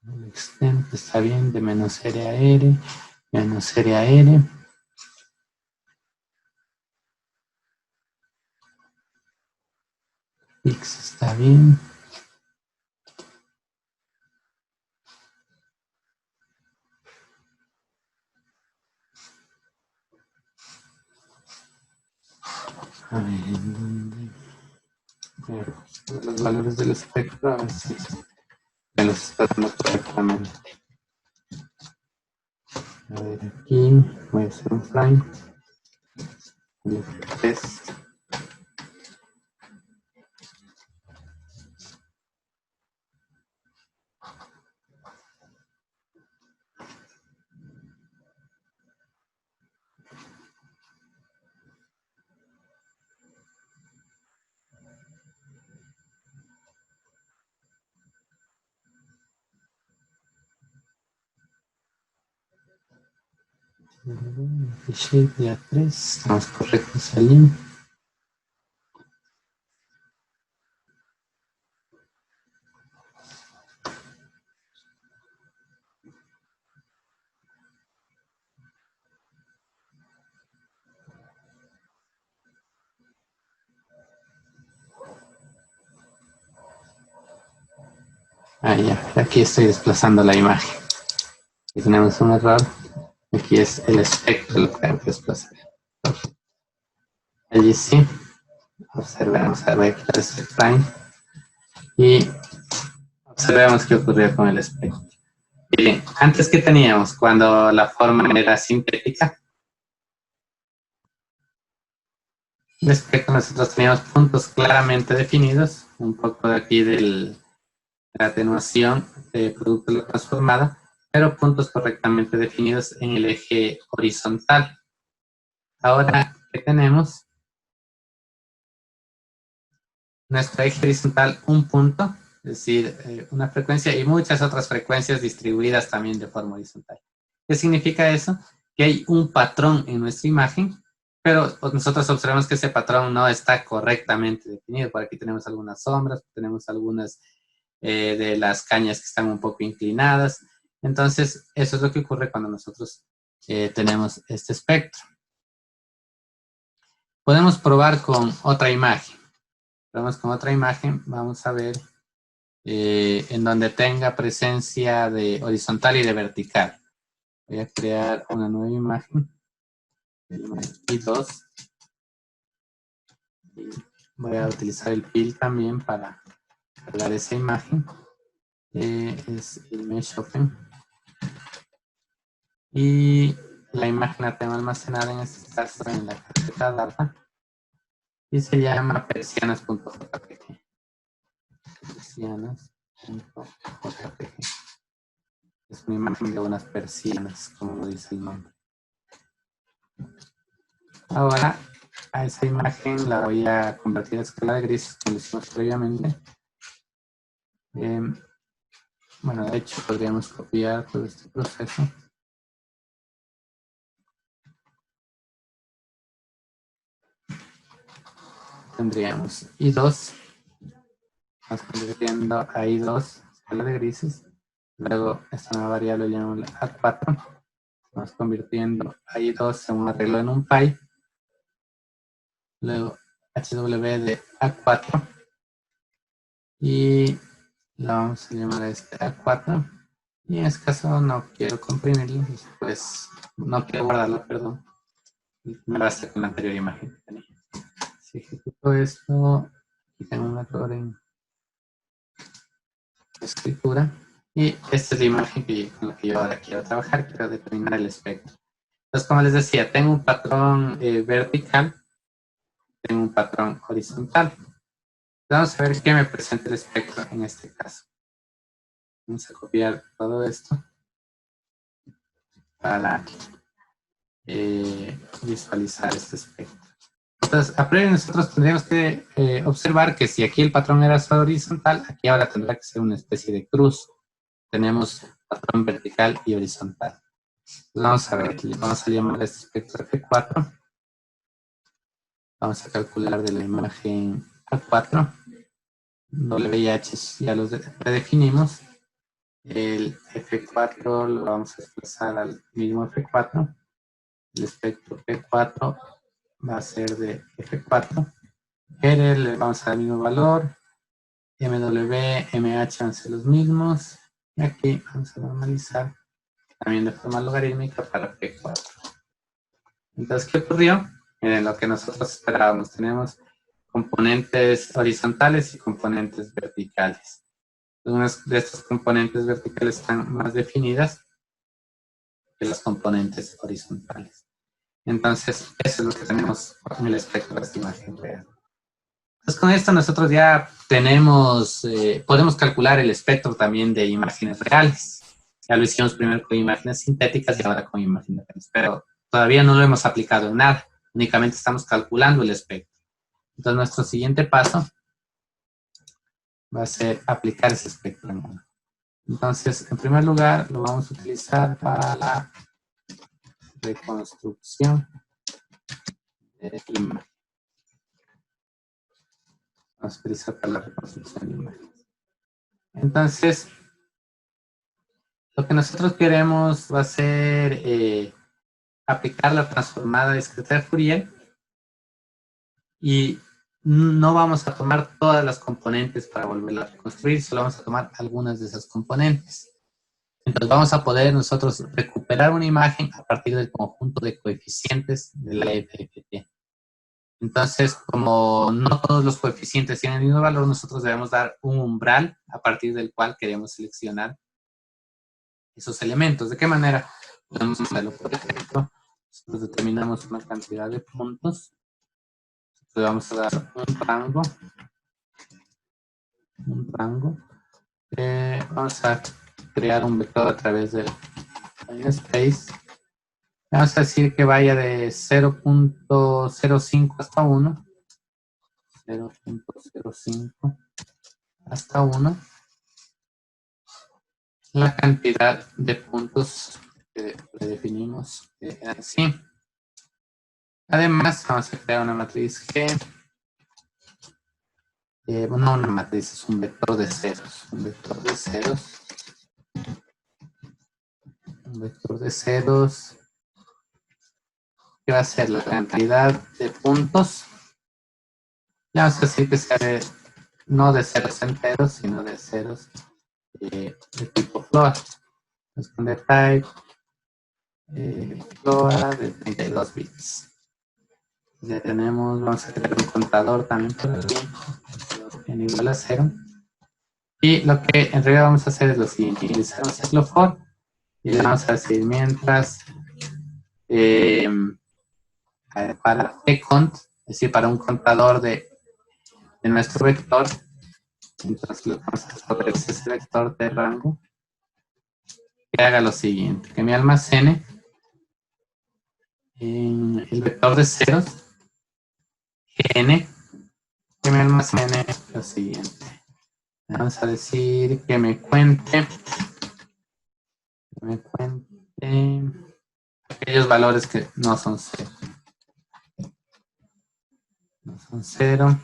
El extent está bien, de menos R a R, menos R a R. X está bien. A ver, ¿en dónde? Los valores del espectro, a ver si me los está dando correctamente. A ver, aquí voy a hacer un fly. El F3. Shape ya 3, estamos correctos ahí. Ahí ya, aquí estoy desplazando la imagen. Aquí tenemos un error. Aquí es el espectro lo que tengo que desplazar. Allí sí. Observemos, voy a quitar este prime. Y observemos qué ocurrió con el espectro. Bien, antes que teníamos, cuando la forma era sintética, el espectro nosotros teníamos puntos claramente definidos un poco de aquí de la atenuación de producto de la transformada, pero puntos correctamente definidos en el eje horizontal. Ahora, ¿qué tenemos? Nuestro eje horizontal, un punto, es decir, una frecuencia y muchas otras frecuencias distribuidas también de forma horizontal. ¿Qué significa eso? Que hay un patrón en nuestra imagen, pero nosotros observamos que ese patrón no está correctamente definido. Por aquí tenemos algunas sombras, tenemos algunas de las cañas que están un poco inclinadas. Entonces, eso es lo que ocurre cuando nosotros tenemos este espectro. Podemos probar con otra imagen. Probamos con otra imagen, vamos a ver en donde tenga presencia de horizontal y de vertical. Voy a crear una nueva imagen, y 2. Voy a utilizar el PIL también para cargar esa imagen. Es el Mesh Open. Y la imagen la tengo almacenada en este caso en la carpeta data. Y se llama persianas.jpg. Persianas.jpg. Es una imagen de unas persianas, como lo dice el nombre. Ahora, a esa imagen la voy a convertir a escala de grises, como lo hicimos previamente. Bueno, de hecho, podríamos copiar todo este proceso. Tendríamos I2, vamos convirtiendo a I2, escala de grises. Luego, esta nueva variable la llamamos A4. Vamos convirtiendo a I2 en un arreglo en un pi. Luego, HW de A4. Y la vamos a llamar a este A4. Y en este caso no quiero comprimirlo, pues no quiero guardarlo, perdón. Me basta con la anterior imagen que tenía. Si ejecuto esto, aquí tengo un error en escritura. Y esta es la imagen con la que yo ahora quiero trabajar, quiero determinar el espectro. Entonces, como les decía, tengo un patrón vertical, tengo un patrón horizontal. Vamos a ver qué me presenta el espectro en este caso. Vamos a copiar todo esto para visualizar este espectro. Entonces, a priori nosotros tendríamos que observar que si aquí el patrón era horizontal, aquí ahora tendrá que ser una especie de cruz. Tenemos patrón vertical y horizontal. Entonces, vamos a ver, vamos a llamar a este espectro F4. Vamos a calcular de la imagen A4. WH ya los predefinimos. El F4 lo vamos a desplazar al mismo F4. El espectro P4 va a ser de F4. R le vamos a dar el mismo valor. MW, MH van a ser los mismos. Y aquí vamos a normalizar también de forma logarítmica para P4. Entonces, ¿qué ocurrió? Miren, lo que nosotros esperábamos. Tenemos componentes horizontales y componentes verticales. Algunas de estas componentes verticales están más definidas que las componentes horizontales. Entonces, eso es lo que tenemos en el espectro de esta imagen real. Entonces, con esto nosotros ya tenemos, podemos calcular el espectro también de imágenes reales. Ya lo hicimos primero con imágenes sintéticas y ahora con imágenes reales, pero todavía no lo hemos aplicado en nada. Únicamente estamos calculando el espectro. Entonces, nuestro siguiente paso va a ser aplicar ese espectro en uno. Entonces, en primer lugar, lo vamos a utilizar para la reconstrucción de imagen. Vamos a utilizar para la reconstrucción de imágenes. Entonces, lo que nosotros queremos va a ser aplicar la transformada discreta de Fourier y no vamos a tomar todas las componentes para volverla a reconstruir, solo vamos a tomar algunas de esas componentes. Entonces vamos a poder nosotros recuperar una imagen a partir del conjunto de coeficientes de la FFT. Entonces, como no todos los coeficientes tienen el mismo valor, nosotros debemos dar un umbral a partir del cual queremos seleccionar esos elementos. ¿De qué manera? Podemos hacerlo, por ejemplo, nosotros determinamos una cantidad de puntos. Le vamos a dar un rango un rango. Vamos a crear un vector a través del space. Vamos a decir que vaya de 0.05 hasta 1. 0.05 hasta 1. La cantidad de puntos que definimos así. Además, vamos a crear una matriz G. No una matriz, es un vector de ceros. Un vector de ceros. Un vector de ceros. Que va a ser la cantidad de puntos. Ya vamos a decir que sea no de ceros enteros, sino de ceros de tipo float. Entonces, con the type float de 32 bits. Ya tenemos, vamos a crear un contador también por aquí, en igual a 0. Y lo que en realidad vamos a hacer es lo siguiente: utilizar un ciclo for y le vamos a decir mientras para tcont, es decir, para un contador de nuestro vector. Entonces lo que vamos a hacer es ese vector de rango que haga lo siguiente: que me almacene el vector de ceros n, que me almacene lo siguiente. Vamos a decir que me cuente aquellos valores que no son 0. No son 0.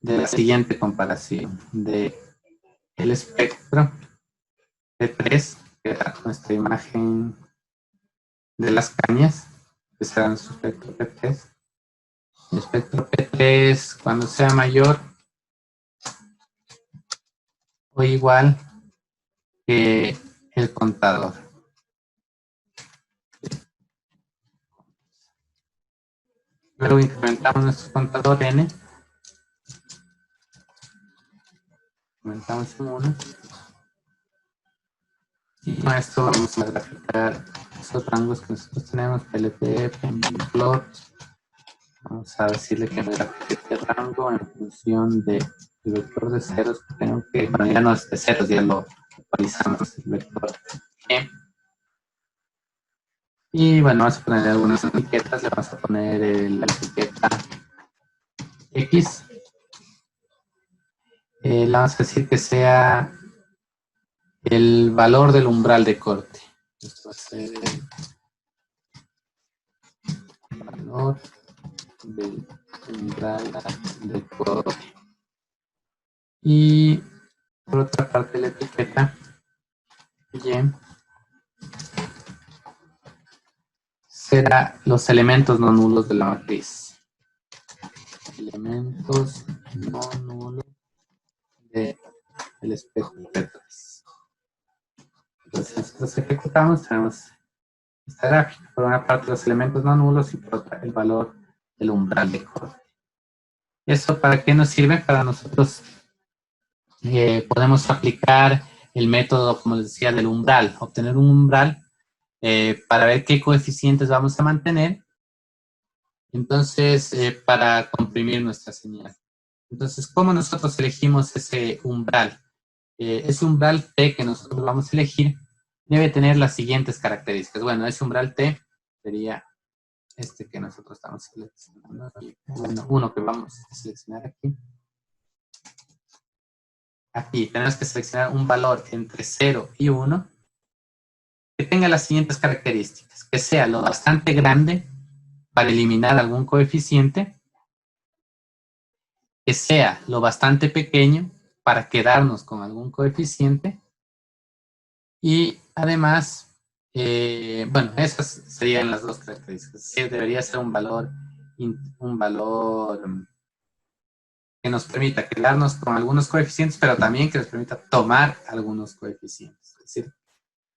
De la siguiente comparación: de el espectro P3, que era nuestra imagen de las cañas, que será nuestro espectro P3. El espectro P3, cuando sea mayor o igual que el contador. Luego incrementamos nuestro contador n. Incrementamos en 1. Y con esto vamos a graficar esos rangos que nosotros tenemos: PLP, float. Vamos a decirle que me grafique este rango en función del vector de ceros que tengo que, bueno, ya no es de ceros, ya lo actualizamos, el vector G. Y bueno, vamos a poner algunas etiquetas. Le vamos a poner la etiqueta X. Le vamos a decir que sea el valor del umbral de corte. Esto va a ser el valor del umbral de corte. Y por otra parte, la etiqueta Y será los elementos no nulos de la matriz. Elementos no nulos del espectro P3. Entonces, nosotros ejecutamos, tenemos esta gráfica. Por una parte, los elementos no nulos y por otra, el valor del umbral de corte. ¿Eso para qué nos sirve? Para nosotros podemos aplicar el método, como les decía, del umbral. Obtener un umbral para ver qué coeficientes vamos a mantener. Entonces, para comprimir nuestra señal. Entonces, ¿cómo nosotros elegimos ese umbral? Ese umbral T que nosotros vamos a elegir debe tener las siguientes características. Bueno, ese umbral T sería este que nosotros estamos seleccionando aquí. Bueno, uno que vamos a seleccionar aquí. Aquí tenemos que seleccionar un valor entre 0 y 1 que tenga las siguientes características: que sea lo bastante grande para eliminar algún coeficiente, que sea lo bastante pequeño para quedarnos con algún coeficiente, y además, bueno, esas serían las dos características. Sí, debería ser un valor que nos permita quedarnos con algunos coeficientes, pero también que nos permita tomar algunos coeficientes. Es decir,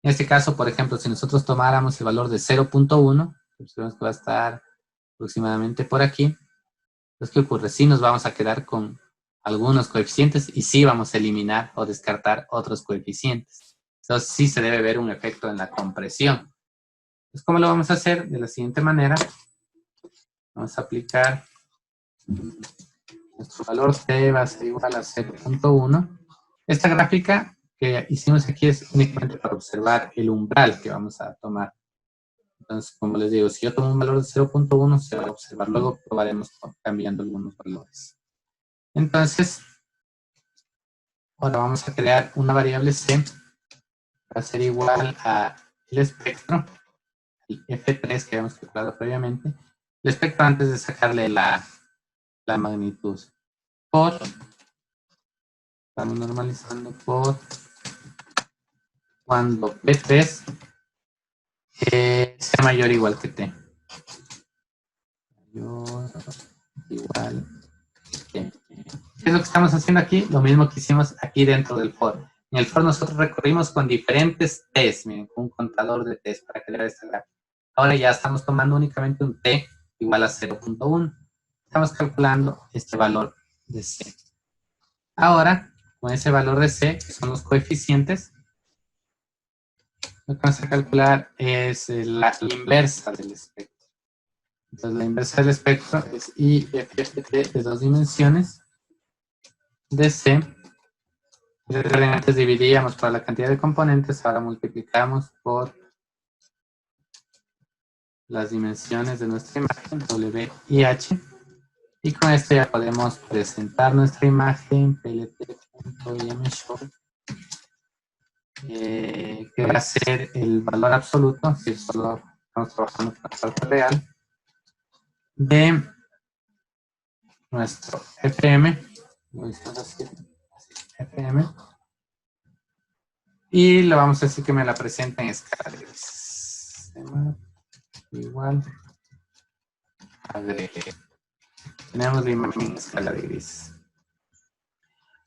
en este caso, por ejemplo, si nosotros tomáramos el valor de 0.1, que va a estar aproximadamente por aquí, pues ¿qué ocurre? Sí nos vamos a quedar con algunos coeficientes y sí vamos a eliminar o descartar otros coeficientes. Entonces sí se debe ver un efecto en la compresión. Entonces, ¿cómo lo vamos a hacer? De la siguiente manera. Vamos a aplicar nuestro valor t va a ser igual a 0.1. Esta gráfica que hicimos aquí es únicamente para observar el umbral que vamos a tomar. Entonces, como les digo, si yo tomo un valor de 0.1, se va a observar. Luego probaremos cambiando algunos valores. Entonces, ahora vamos a crear una variable c, va a ser igual a el espectro, el F3 que habíamos calculado previamente, el espectro antes de sacarle la magnitud, por, estamos normalizando por cuando P3 sea mayor o igual que T. Mayor igual que T. ¿Qué es lo que estamos haciendo aquí? Lo mismo que hicimos aquí dentro del for. En el for nosotros recorrimos con diferentes t's, miren, con un contador de t's para crear esta gráfica. Ahora ya estamos tomando únicamente un t igual a 0.1. Estamos calculando este valor de c. Ahora, con ese valor de c, que son los coeficientes, lo que vamos a calcular es la inversa del espectro. Entonces, la inversa del espectro es IFFT de 2 dimensiones de C. Antes dividíamos por la cantidad de componentes, ahora multiplicamos por las dimensiones de nuestra imagen, W y H. Y con esto ya podemos presentar nuestra imagen, plt.imshow, que va a ser el valor absoluto, si solo estamos trabajando con la parte real, de nuestro FM, FM, y lo vamos a decir que me la presenta en escala de gris. Igual a ver, tenemos la imagen en escala de gris.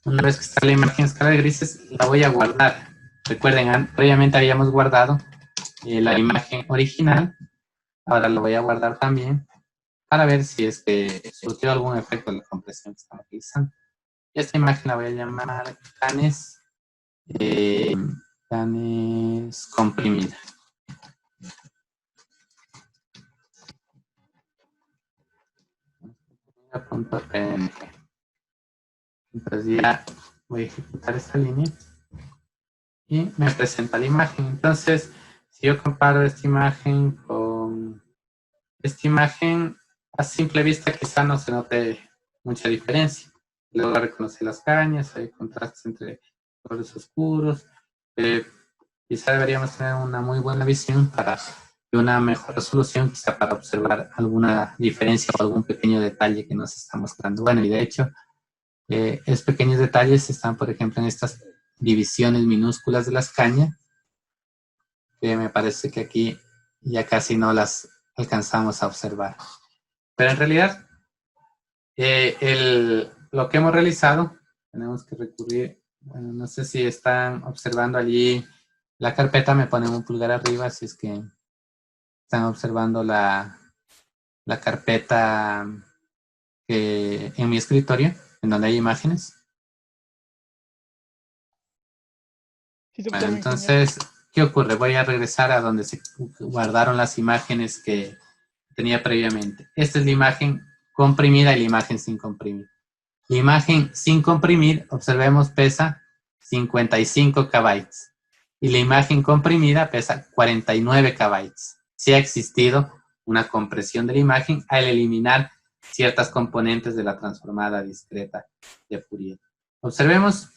Una vez que está la imagen en escala de grises, la voy a guardar. Recuerden, previamente habíamos guardado la imagen original. Ahora lo voy a guardar también para ver si es que surgió algún efecto de la compresión que estamos utilizando. Esta imagen la voy a llamar Canes comprimida. .png. Entonces ya voy a ejecutar esta línea y me presenta la imagen. Entonces, si yo comparo esta imagen con esta imagen, a simple vista quizá no se note mucha diferencia. Luego reconocer las cañas, hay contrastes entre colores oscuros. Quizá deberíamos tener una muy buena visión para una mejor resolución, quizá para observar alguna diferencia o algún pequeño detalle que nos está mostrando. Bueno, y de hecho, esos pequeños detalles están, por ejemplo, en estas divisiones minúsculas de las cañas, que me parece que aquí ya casi no las alcanzamos a observar. Pero en realidad, lo que hemos realizado, tenemos que recurrir, bueno, no sé si están observando allí la carpeta, me ponen un pulgar arriba si es que están observando la carpeta en mi escritorio, en donde hay imágenes. Sí, bueno, entonces, ¿qué ocurre? Voy a regresar a donde se guardaron las imágenes que tenía previamente. Esta es la imagen comprimida y la imagen sin comprimir. La imagen sin comprimir, observemos, pesa 55 KB. Y la imagen comprimida pesa 49 KB. Sí ha existido una compresión de la imagen al eliminar ciertas componentes de la transformada discreta de Fourier. Observemos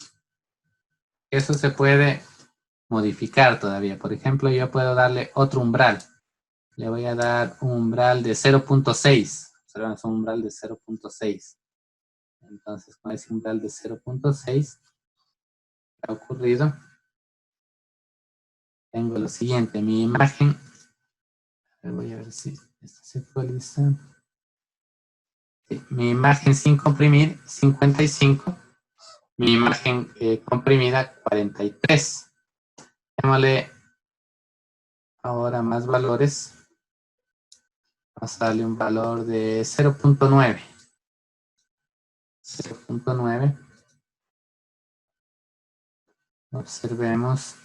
que eso se puede modificar todavía. Por ejemplo, yo puedo darle otro umbral. Le voy a dar un umbral de 0.6. Observemos un umbral de 0.6. Entonces, con ese umbral de 0.6, ¿qué ha ocurrido? Tengo lo siguiente, mi imagen. Voy a ver si esto se actualiza. Sí, mi imagen sin comprimir, 55. Mi imagen comprimida, 43. Démosle ahora más valores. Vamos a darle un valor de 0.9. 0.9. Observemos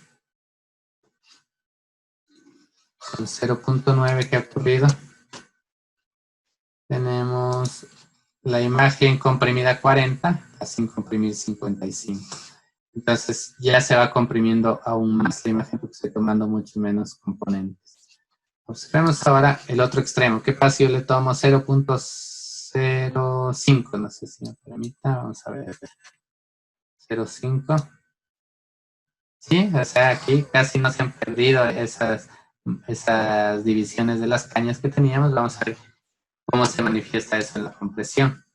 el 0.9 que ha ocurrido. Tenemos la imagen comprimida a 40, a sin comprimir 55. Entonces ya se va comprimiendo aún más la imagen porque estoy tomando mucho menos componentes. Observemos ahora el otro extremo. ¿Qué pasa si yo le tomo 0.05? No sé si me permita. Vamos a ver. 0.5. Sí, o sea, aquí casi no se han perdido esas divisiones de las cañas que teníamos. Vamos a ver cómo se manifiesta eso en la compresión.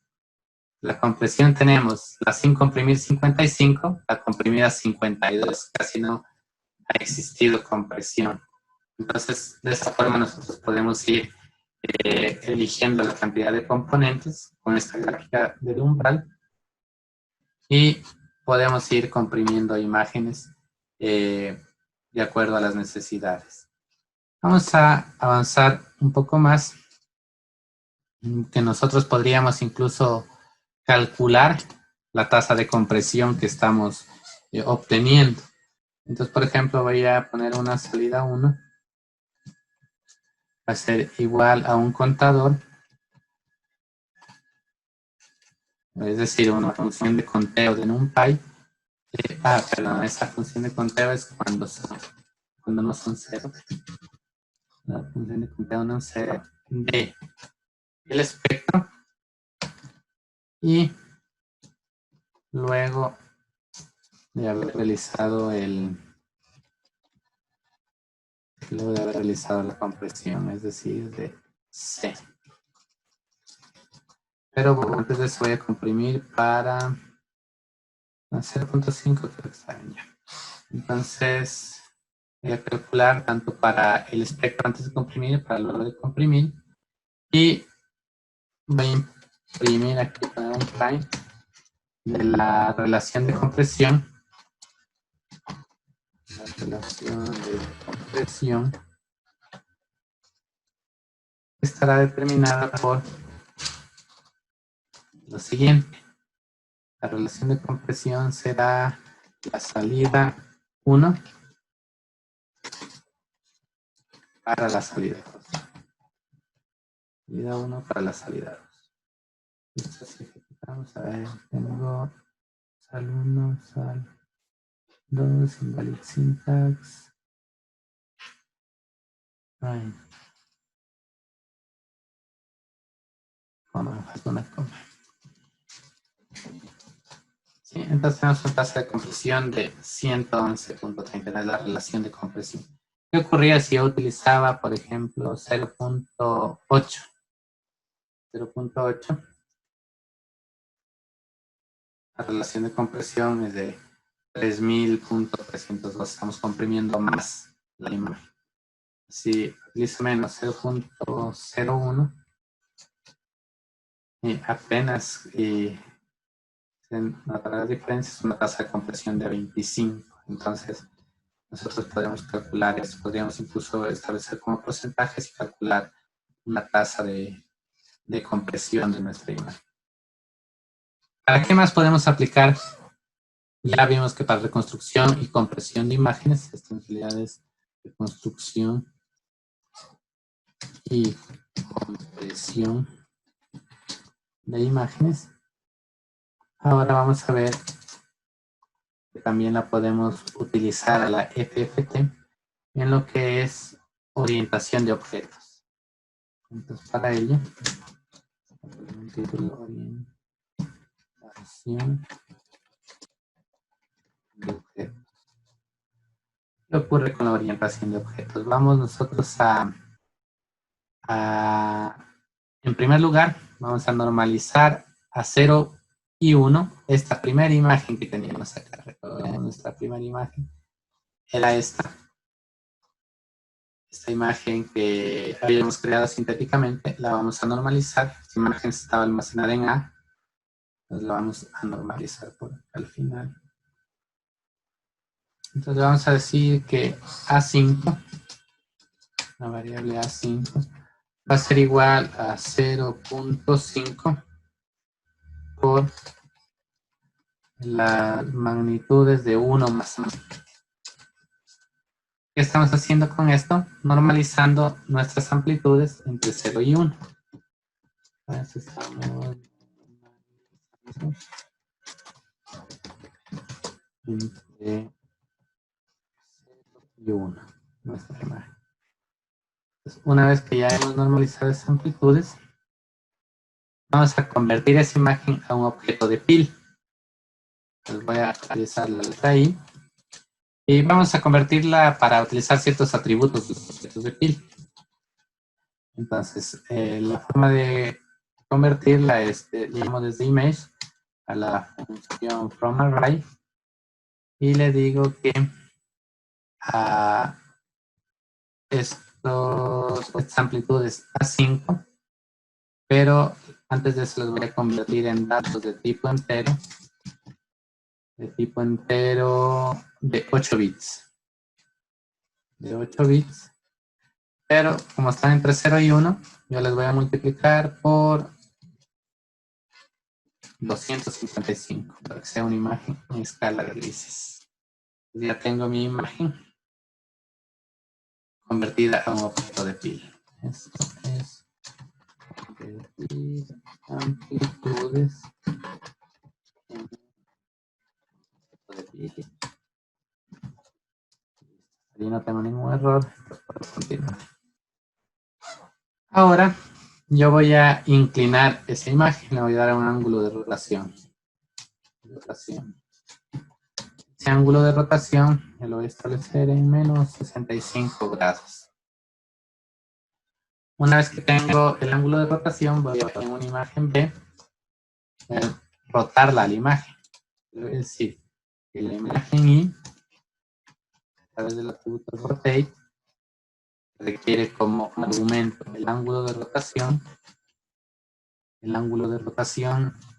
La compresión tenemos la sin comprimir 55, la comprimida 52. Casi no ha existido compresión. Entonces, de esa forma nosotros podemos ir eligiendo la cantidad de componentes con esta gráfica del umbral y podemos ir comprimiendo imágenes de acuerdo a las necesidades. Vamos a avanzar un poco más, que nosotros podríamos incluso calcular la tasa de compresión que estamos obteniendo. Entonces, por ejemplo, voy a poner una salida 1. Va a ser igual a un contador, es decir, una función de conteo de NumPy. Perdón, esa función de conteo es cuando no son 0. La función de conteo no es 0 de el espectro y luego de haber realizado la compresión, es decir, de C. Pero bueno, antes de eso voy a comprimir para 0.5, creo que está bien ya. Entonces, voy a calcular tanto para el espectro antes de comprimir, para luego de comprimir, y voy a imprimir aquí para un prime de la relación de compresión. La relación de compresión estará determinada por lo siguiente. La relación de compresión será la salida 1 para la salida 2. Salida 1 para la salida 2. Esto si ejecutamos, a ver, tengo sal 1, sal 2, invalid syntax. Ay. Coma, falta una coma. Sí, entonces tenemos una tasa de compresión de 111.30, es la relación de compresión. ¿Qué ocurría si yo utilizaba, por ejemplo, 0.8? 0.8. La relación de compresión es de 3000.302. Estamos comprimiendo más la imagen. Si utilizo menos 0.01, apenas se notará la diferencia, es una tasa de compresión de 25. Entonces, nosotros podemos calcular eso. Podríamos incluso establecer como porcentajes y calcular una tasa de compresión de nuestra imagen. ¿Para qué más podemos aplicar? Ya vimos que para reconstrucción y compresión de imágenes, esta en realidad es reconstrucción y compresión de imágenes. Ahora vamos a ver que también la podemos utilizar a la FFT en lo que es orientación de objetos. Entonces, para ello, un título orientación de objetos. ¿Qué ocurre con la orientación de objetos? Vamos nosotros en primer lugar, vamos a normalizar a 0 y 1 esta primera imagen que teníamos acá. Recordemos, nuestra primera imagen era esta imagen que habíamos creado sintéticamente. La vamos a normalizar. Esta imagen estaba almacenada en A, entonces la vamos a normalizar por acá al final. Entonces vamos a decir que A5, la variable A5, va a ser igual a 0.5 por las magnitudes de 1 más 1. ¿Qué estamos haciendo con esto? Normalizando nuestras amplitudes entre 0 y 1. Entonces estamos entre 0 y 1, nuestra imagen. Entonces, una vez que ya hemos normalizado esas amplitudes, vamos a convertir esa imagen a un objeto de pil. Entonces voy a actualizar la letra I y vamos a convertirla para utilizar ciertos atributos de los objetos de pil. Entonces, la forma de convertirla es, digamos, desde image a la función from array y le digo que a estas amplitudes a 5, pero antes de eso los voy a convertir en datos de tipo entero de 8 bits. De 8 bits. Pero como están entre 0 y 1, yo les voy a multiplicar por 255 para que sea una imagen en escala de Ulises. Ya tengo mi imagen convertida a un objeto de pil. Esto es convertir amplitudes en objeto de pil. Ahí no tengo ningún error, pues puedo continuar. Ahora yo voy a inclinar esa imagen, le voy a dar un ángulo de rotación. Ese ángulo de rotación yo lo voy a establecer en menos 65 grados. Una vez que tengo el ángulo de rotación, voy a en una imagen B, rotarla a la imagen. Es decir, que la imagen I, a través del atributo rotate, requiere como argumento el ángulo de rotación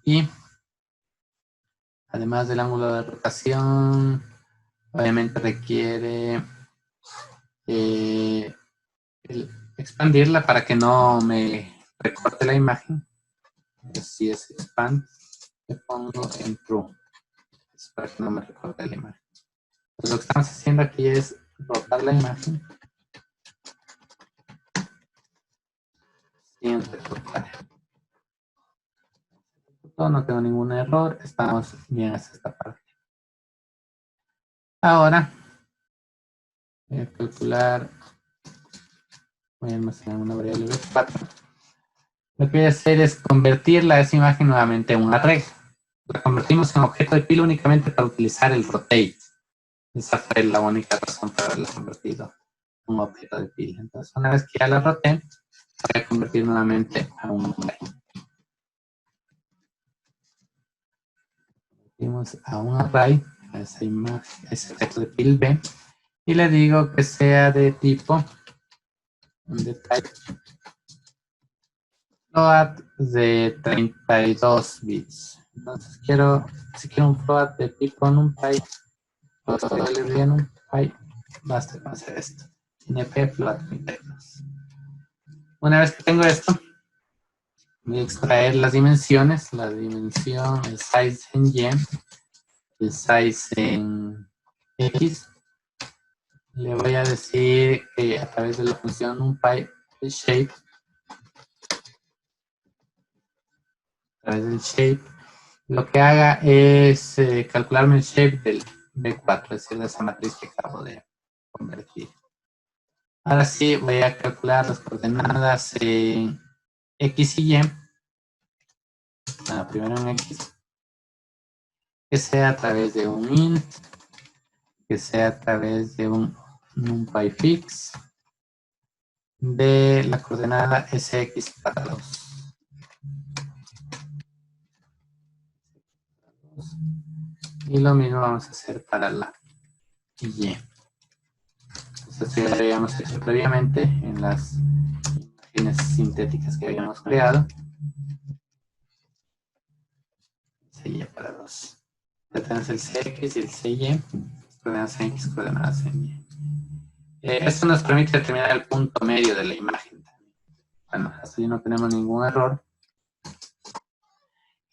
y además del ángulo de rotación, obviamente requiere expandirla para que no me recorte la imagen. Si es expand, le pongo en true, es para que no me recorte la imagen. Entonces, lo que estamos haciendo aquí es rotar la imagen sin recortar. No tengo ningún error, estamos bien hasta esta parte. Ahora voy a calcular, voy a almacenar una variable B4. Lo que voy a hacer es convertirla a esa imagen nuevamente en un array. La convertimos en objeto de pila únicamente para utilizar el rotate. Esa fue la única razón para haberla convertido en un objeto de pila. Entonces, una vez que ya la roté, voy a convertir nuevamente a un array. Convertimos a un array, a esa imagen, a ese objeto de pil B, y le digo que sea de tipo de type float de 32 bits. Entonces si quiero un float de tipo NumPy, puedo darle bien NumPy, basta con hacer esto. NP float 32. Una vez que tengo esto, voy a extraer las dimensiones, la dimensión, el size en Y, el size en X. Le voy a decir que a través de la función NumPy shape, a través del shape, lo que haga es calcularme el shape del B4, es decir, de esa matriz que acabo de convertir. Ahora sí voy a calcular las coordenadas en X y Y. Bueno, primero en X. Que sea a través de un int, que sea a través de un NumPy fix, de la coordenada SX para 2. Y lo mismo vamos a hacer para la Y. Esto ya lo habíamos hecho previamente en las imágenes sintéticas que habíamos creado. CY para 2. Ya tenemos el CX y el CY, coordenadas en X, coordenadas en Y. Esto nos permite determinar el punto medio de la imagen. Bueno, hasta ahí no tenemos ningún error.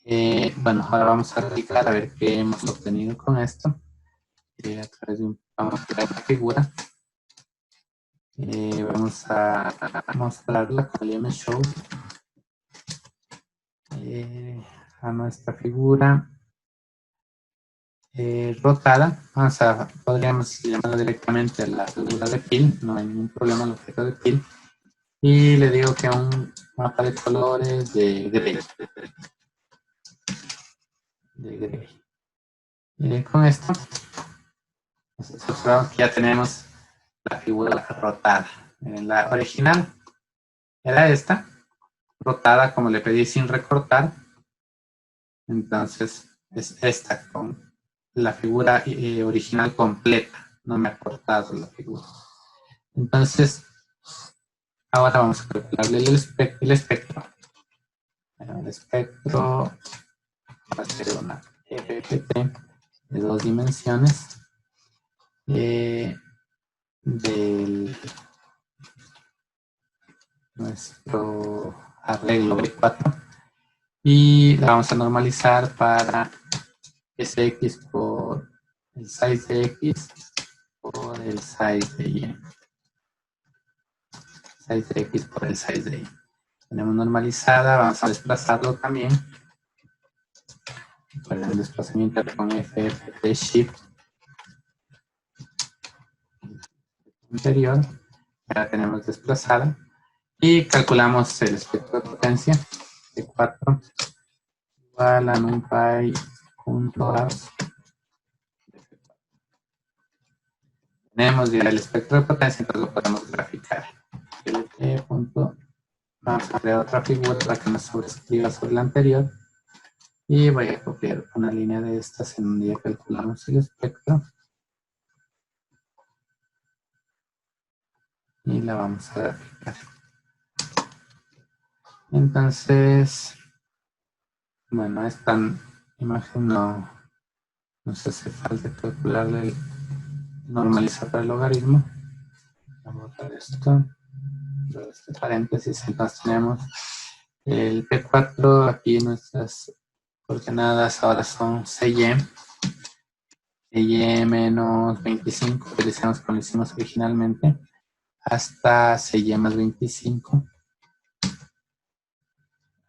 Bueno, ahora vamos a aplicar a ver qué hemos obtenido con esto. A través de vamos a crear una figura. Vamos a mostrarla con el MShow. a nuestra figura rotada. Podríamos llamarlo directamente la figura de Phil, no hay ningún problema el objeto de Phil. Y le digo que un mapa de colores de gray. Con esto, observamos que ya tenemos la figura rotada. La original era esta, rotada como le pedí sin recortar. Entonces es esta con la figura original completa. No me ha cortado la figura. Entonces, ahora vamos a calcularle el espectro. El espectro va a ser una FFT de 2 dimensiones del nuestro arreglo B4 y la vamos a normalizar para SX por el size de X por el size de Y. Size de X por el size de Y. Tenemos normalizada, vamos a desplazarlo también. Para el desplazamiento con FFT Shift anterior, ya la tenemos desplazada. Y calculamos el espectro de potencia de 4 igual a numpy.as. Tenemos ya el espectro de potencia, entonces lo podemos graficar. Vamos a crear otra figura para que nos sobrescriba sobre la anterior. Y voy a copiar una línea de estas en donde ya calculamos el espectro. Y la vamos a graficar. Entonces, bueno, esta imagen no nos hace falta calcularle el normalizar para el logaritmo. Vamos a borrar esto. Este paréntesis, entonces tenemos el P4, aquí nuestras coordenadas ahora son CY menos 25, utilizamos como lo hicimos originalmente, hasta CY más 25.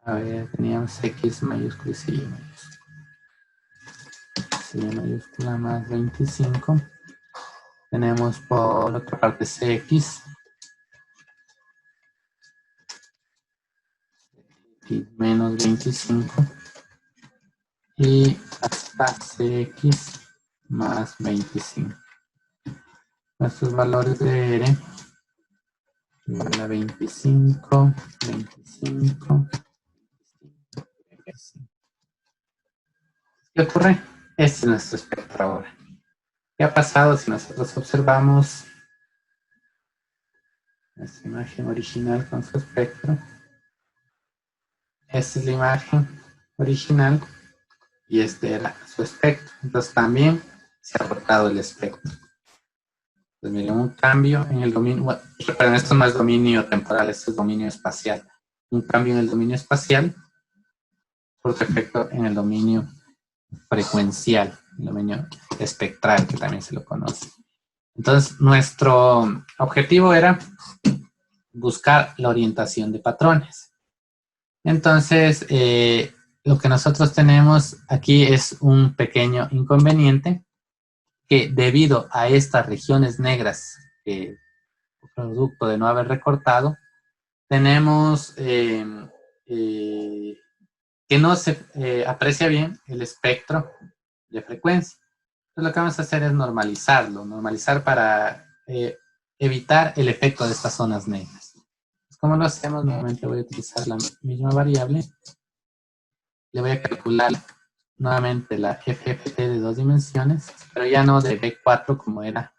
A ver, teníamos X mayúscula y CY mayúscula. CY mayúscula más 25. Tenemos por otra parte CX. Menos 25 y hasta CX más 25. Nuestros valores de R igual a 25, 25, 25. ¿Qué ocurre? Este es nuestro espectro ahora. ¿Qué ha pasado si nosotros observamos nuestra imagen original con su espectro? Esta es la imagen original y este era su espectro. Entonces también se ha cortado el espectro. Pues miren, un cambio en el dominio, bueno, pero esto no es dominio temporal, esto es dominio espacial. Un cambio en el dominio espacial por defecto en el dominio frecuencial, el dominio espectral, que también se lo conoce. Entonces, nuestro objetivo era buscar la orientación de patrones. Entonces, lo que nosotros tenemos aquí es un pequeño inconveniente que debido a estas regiones negras producto de no haber recortado, tenemos que no se aprecia bien el espectro de frecuencia. Entonces lo que vamos a hacer es normalizar para evitar el efecto de estas zonas negras. Pues, ¿cómo lo hacemos? Nuevamente voy a utilizar la misma variable. Le voy a calcular nuevamente la FFT de 2 dimensiones, pero ya no de B4 como era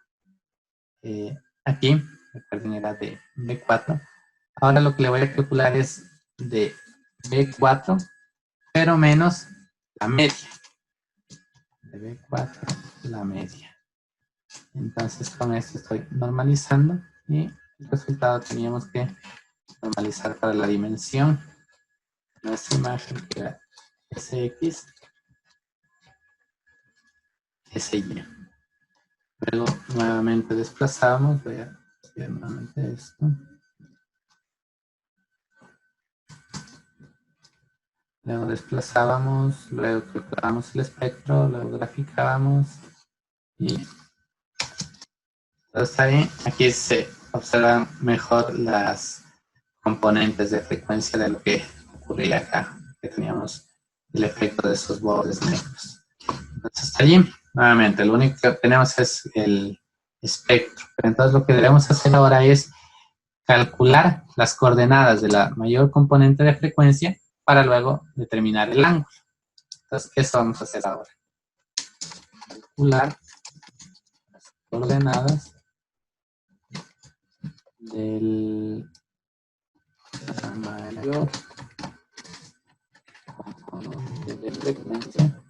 aquí. Recuerden, era de B4. Ahora lo que le voy a calcular es de B4, pero menos la media. De B4, la media. Entonces con esto estoy normalizando y el resultado teníamos que normalizar para la dimensión de nuestra imagen, que era SX, SY. Luego nuevamente desplazamos, voy a hacer nuevamente esto. luego desplazábamos, luego calculábamos el espectro, luego graficábamos y todo está bien. Aquí se observan mejor las componentes de frecuencia de lo que ocurría acá, que teníamos el efecto de esos bordes negros. Entonces está allí. Nuevamente, lo único que tenemos es el espectro. Pero entonces lo que debemos hacer ahora es calcular las coordenadas de la mayor componente de frecuencia para luego determinar el ángulo. Entonces, eso vamos a hacer ahora. Calcular las coordenadas del mayor componente de frecuencia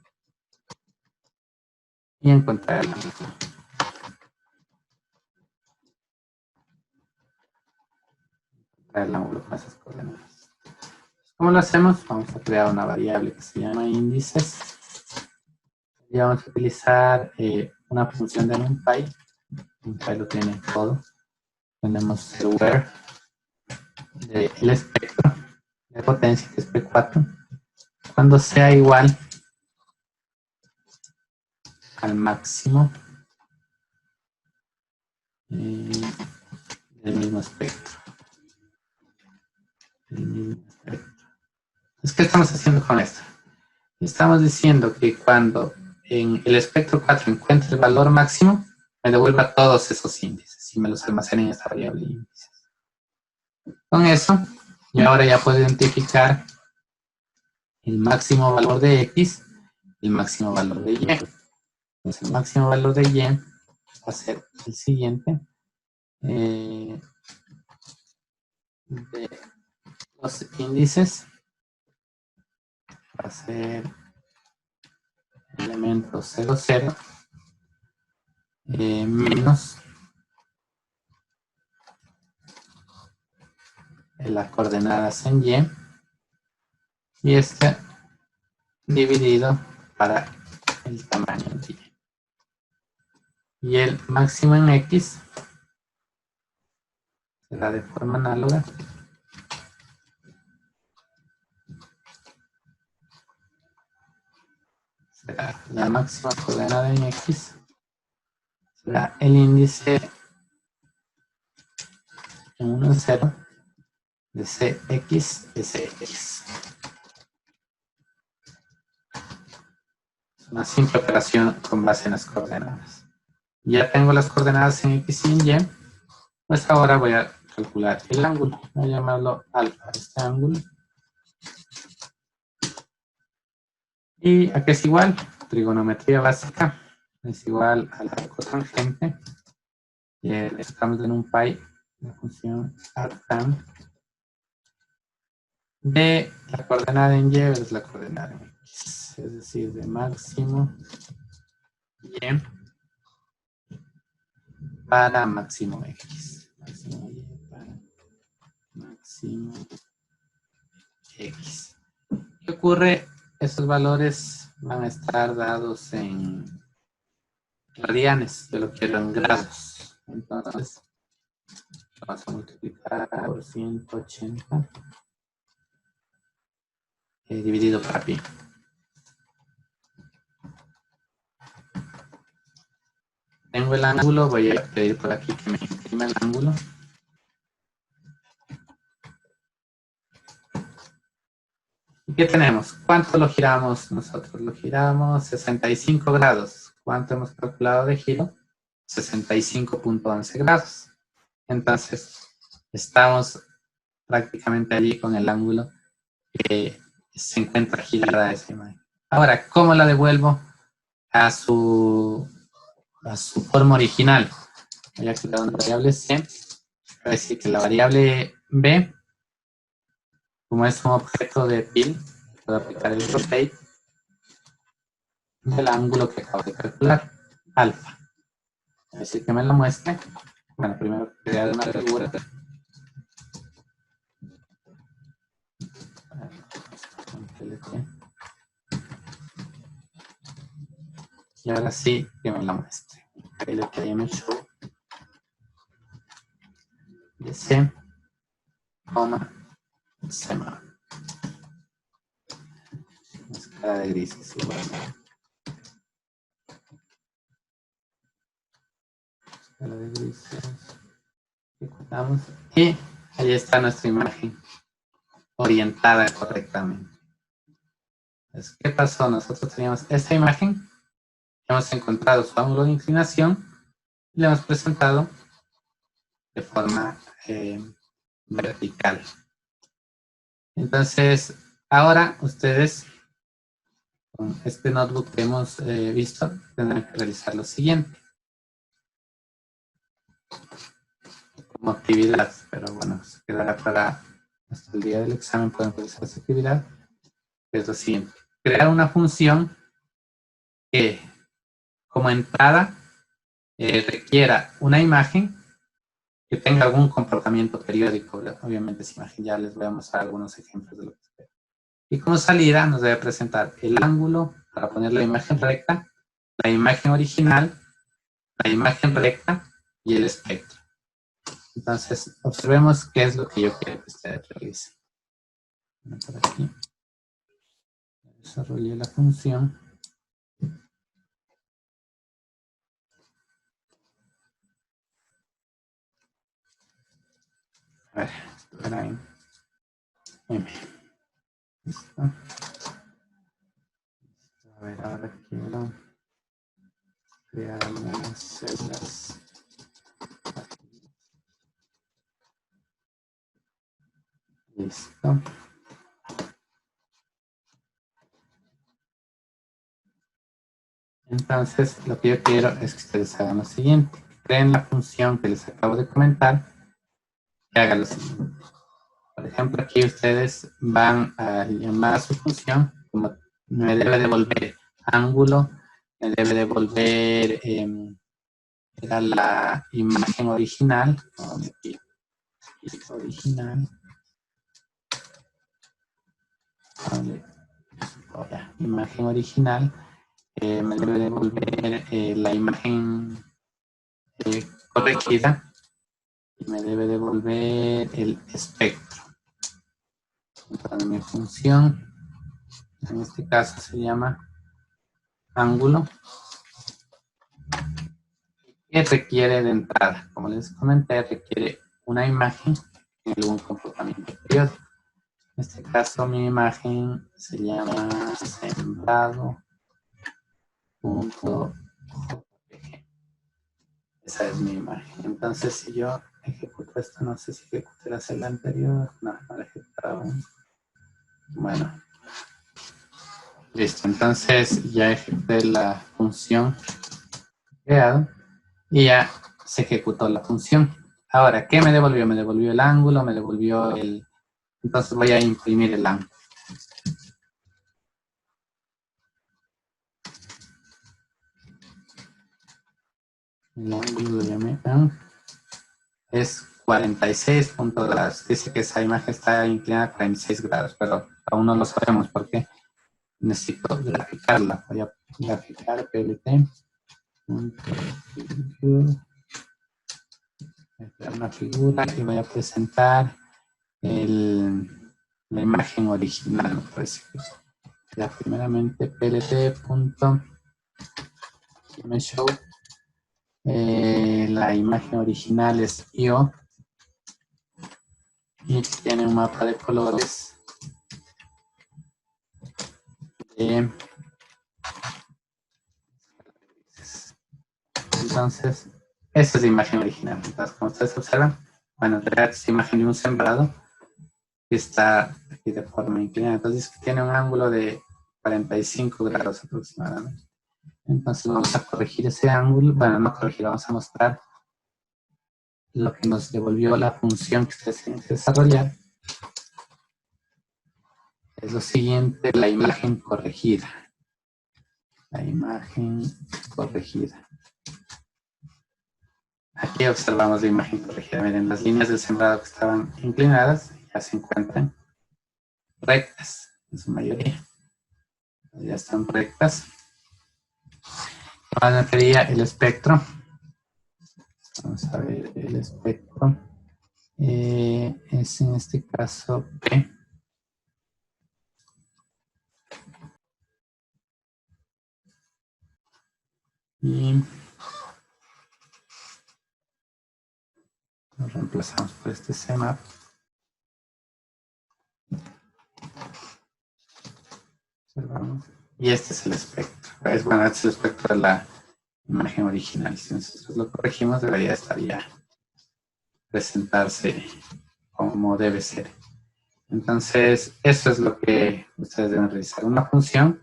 y encontrar el ángulo. El ángulo con esas coordenadas. ¿Cómo lo hacemos? Vamos a crear una variable que se llama índices. Y vamos a utilizar una función de NumPy. NumPy lo tiene todo. Tenemos el where del espectro de potencia, que es P4, cuando sea igual al máximo del mismo espectro. Entonces, ¿qué estamos haciendo con esto? Estamos diciendo que cuando en el espectro 4 encuentre el valor máximo, me devuelva todos esos índices y me los almacene en esta variable índices. Con eso, yo ahora ya puedo identificar el máximo valor de X y el máximo valor de Y. Entonces, el máximo valor de Y va a ser el siguiente. De los índices va a ser elemento 0, 0 menos las coordenadas en y este dividido para el tamaño de Y. Y el máximo en X será de forma análoga será la máxima coordenada en X será el índice en 1 en 0 de CX de CX. Es una simple operación con base en las coordenadas. Ya tengo las coordenadas en X y en Y, pues ahora voy a calcular el ángulo. Voy a llamarlo alfa, este ángulo. ¿Y a qué es igual? Trigonometría básica es igual a la cotangente. Y estamos en un pi, la función artan de la coordenada en Y versus la coordenada en X. Es decir, de máximo Y para máximo X. Máximo Y para máximo X. ¿Qué ocurre? Esos valores van a estar dados en radianes. Yo lo quiero en grados. Entonces, vamos a multiplicar por 180 dividido por pi. Tengo el ángulo, voy a pedir por aquí que me imprima el ángulo. ¿Y qué tenemos? ¿Cuánto lo giramos nosotros? Lo giramos 65 grados. ¿Cuánto hemos calculado de giro? 65.11 grados. Entonces, estamos prácticamente allí con el ángulo que se encuentra girada esa imagen. Ahora, ¿cómo la devuelvo a su forma original? Voy a crear una variable C. Voy a decir que la variable B, como es un objeto de pil, puedo aplicar el rotate del ángulo que acabo de calcular, alfa. Voy a decir que me lo muestre. Bueno, primero crear una figura. Y ahora sí que me la muestre. LTM show de C, coma, sema. escala de grises igual. Escala de grises. Ejecutamos. Y ahí está nuestra imagen orientada correctamente. Entonces, ¿qué pasó? Nosotros teníamos esta imagen, hemos encontrado su ángulo de inclinación y la hemos presentado de forma vertical. Entonces, ahora ustedes, con este notebook que hemos visto, tendrán que realizar lo siguiente. Como actividad, pero bueno, se quedará para hasta el día del examen, pueden realizar esta actividad. Es lo siguiente. Crear una función que, como entrada, requiera una imagen que tenga algún comportamiento periódico. Obviamente esa imagen ya les voy a mostrar algunos ejemplos de lo que espero. Y como salida nos debe presentar el ángulo para poner la imagen recta, la imagen original, la imagen recta y el espectro. Entonces observemos qué es lo que yo quiero que ustedes realicen. Por aquí desarrollé la función. A ver, espera ahí. M. ¿Listo? A ver, ahora quiero crear algunas celdas. Listo. Entonces, lo que yo quiero es que ustedes hagan lo siguiente. Creen la función que les acabo de comentar y hagan lo siguiente. Por ejemplo, aquí ustedes van a llamar a su función como me debe devolver ángulo, me debe devolver era la imagen original, original, imagen original, me debe devolver la imagen corregida y me debe devolver el espectro. Entonces, mi función, en este caso se llama ángulo, que requiere de entrada. Como les comenté, requiere una imagen en algún comportamiento periódico. En este caso, mi imagen se llama sembrado.jpg. Esa es mi imagen. Entonces, si yo ejecuto esto, no sé si ejecuté la celda anterior. No, no la he ejecutado aún. Bueno. Listo. Entonces, ya ejecuté la función creado y ya se ejecutó la función. Ahora, ¿qué me devolvió? Me devolvió el ángulo, me devolvió el... Entonces voy a imprimir el ángulo. El ángulo lo llamé es 46 grados. Dice que esa imagen está inclinada a 46 grados, pero aún no lo sabemos porque necesito graficarla. Voy a graficar PLT. Una figura y voy a presentar la imagen original. Me parece que ya primeramente plt.image.show. La imagen original es IO y tiene un mapa de colores de... Entonces, esta es la imagen original. Entonces, como ustedes observan, bueno, en realidad es imagen de un sembrado que está aquí de forma inclinada. Entonces, tiene un ángulo de 45 grados aproximadamente. Entonces, vamos a corregir ese ángulo. Bueno, no corregir, vamos a mostrar lo que nos devolvió la función que ustedes tienen que desarrollar. Es lo siguiente, la imagen corregida. La imagen corregida. Aquí observamos la imagen corregida. Miren, las líneas del sembrado que estaban inclinadas ya se encuentran rectas, en su mayoría. Ya están rectas. Ahora sería el espectro. Vamos a ver el espectro. Es en este caso P. Y lo reemplazamos por este CMAP. Observamos. Y este es el espectro. Bueno, este es el espectro de la imagen original. Si nosotros lo corregimos, debería estar ya presentarse como debe ser. Entonces, eso es lo que ustedes deben realizar. Una función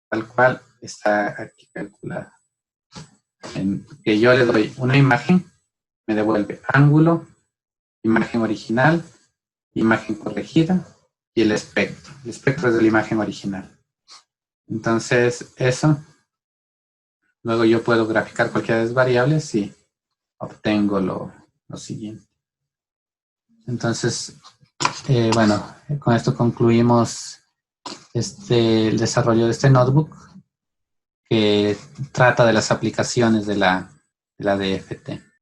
tal cual está aquí calculada. En que yo le doy una imagen, me devuelve ángulo, imagen original, imagen corregida y el espectro. El espectro es de la imagen original. Entonces, eso. Luego yo puedo graficar cualquiera de las variables y obtengo lo siguiente. Entonces, bueno, con esto concluimos el desarrollo de este notebook que trata de las aplicaciones de la DFT.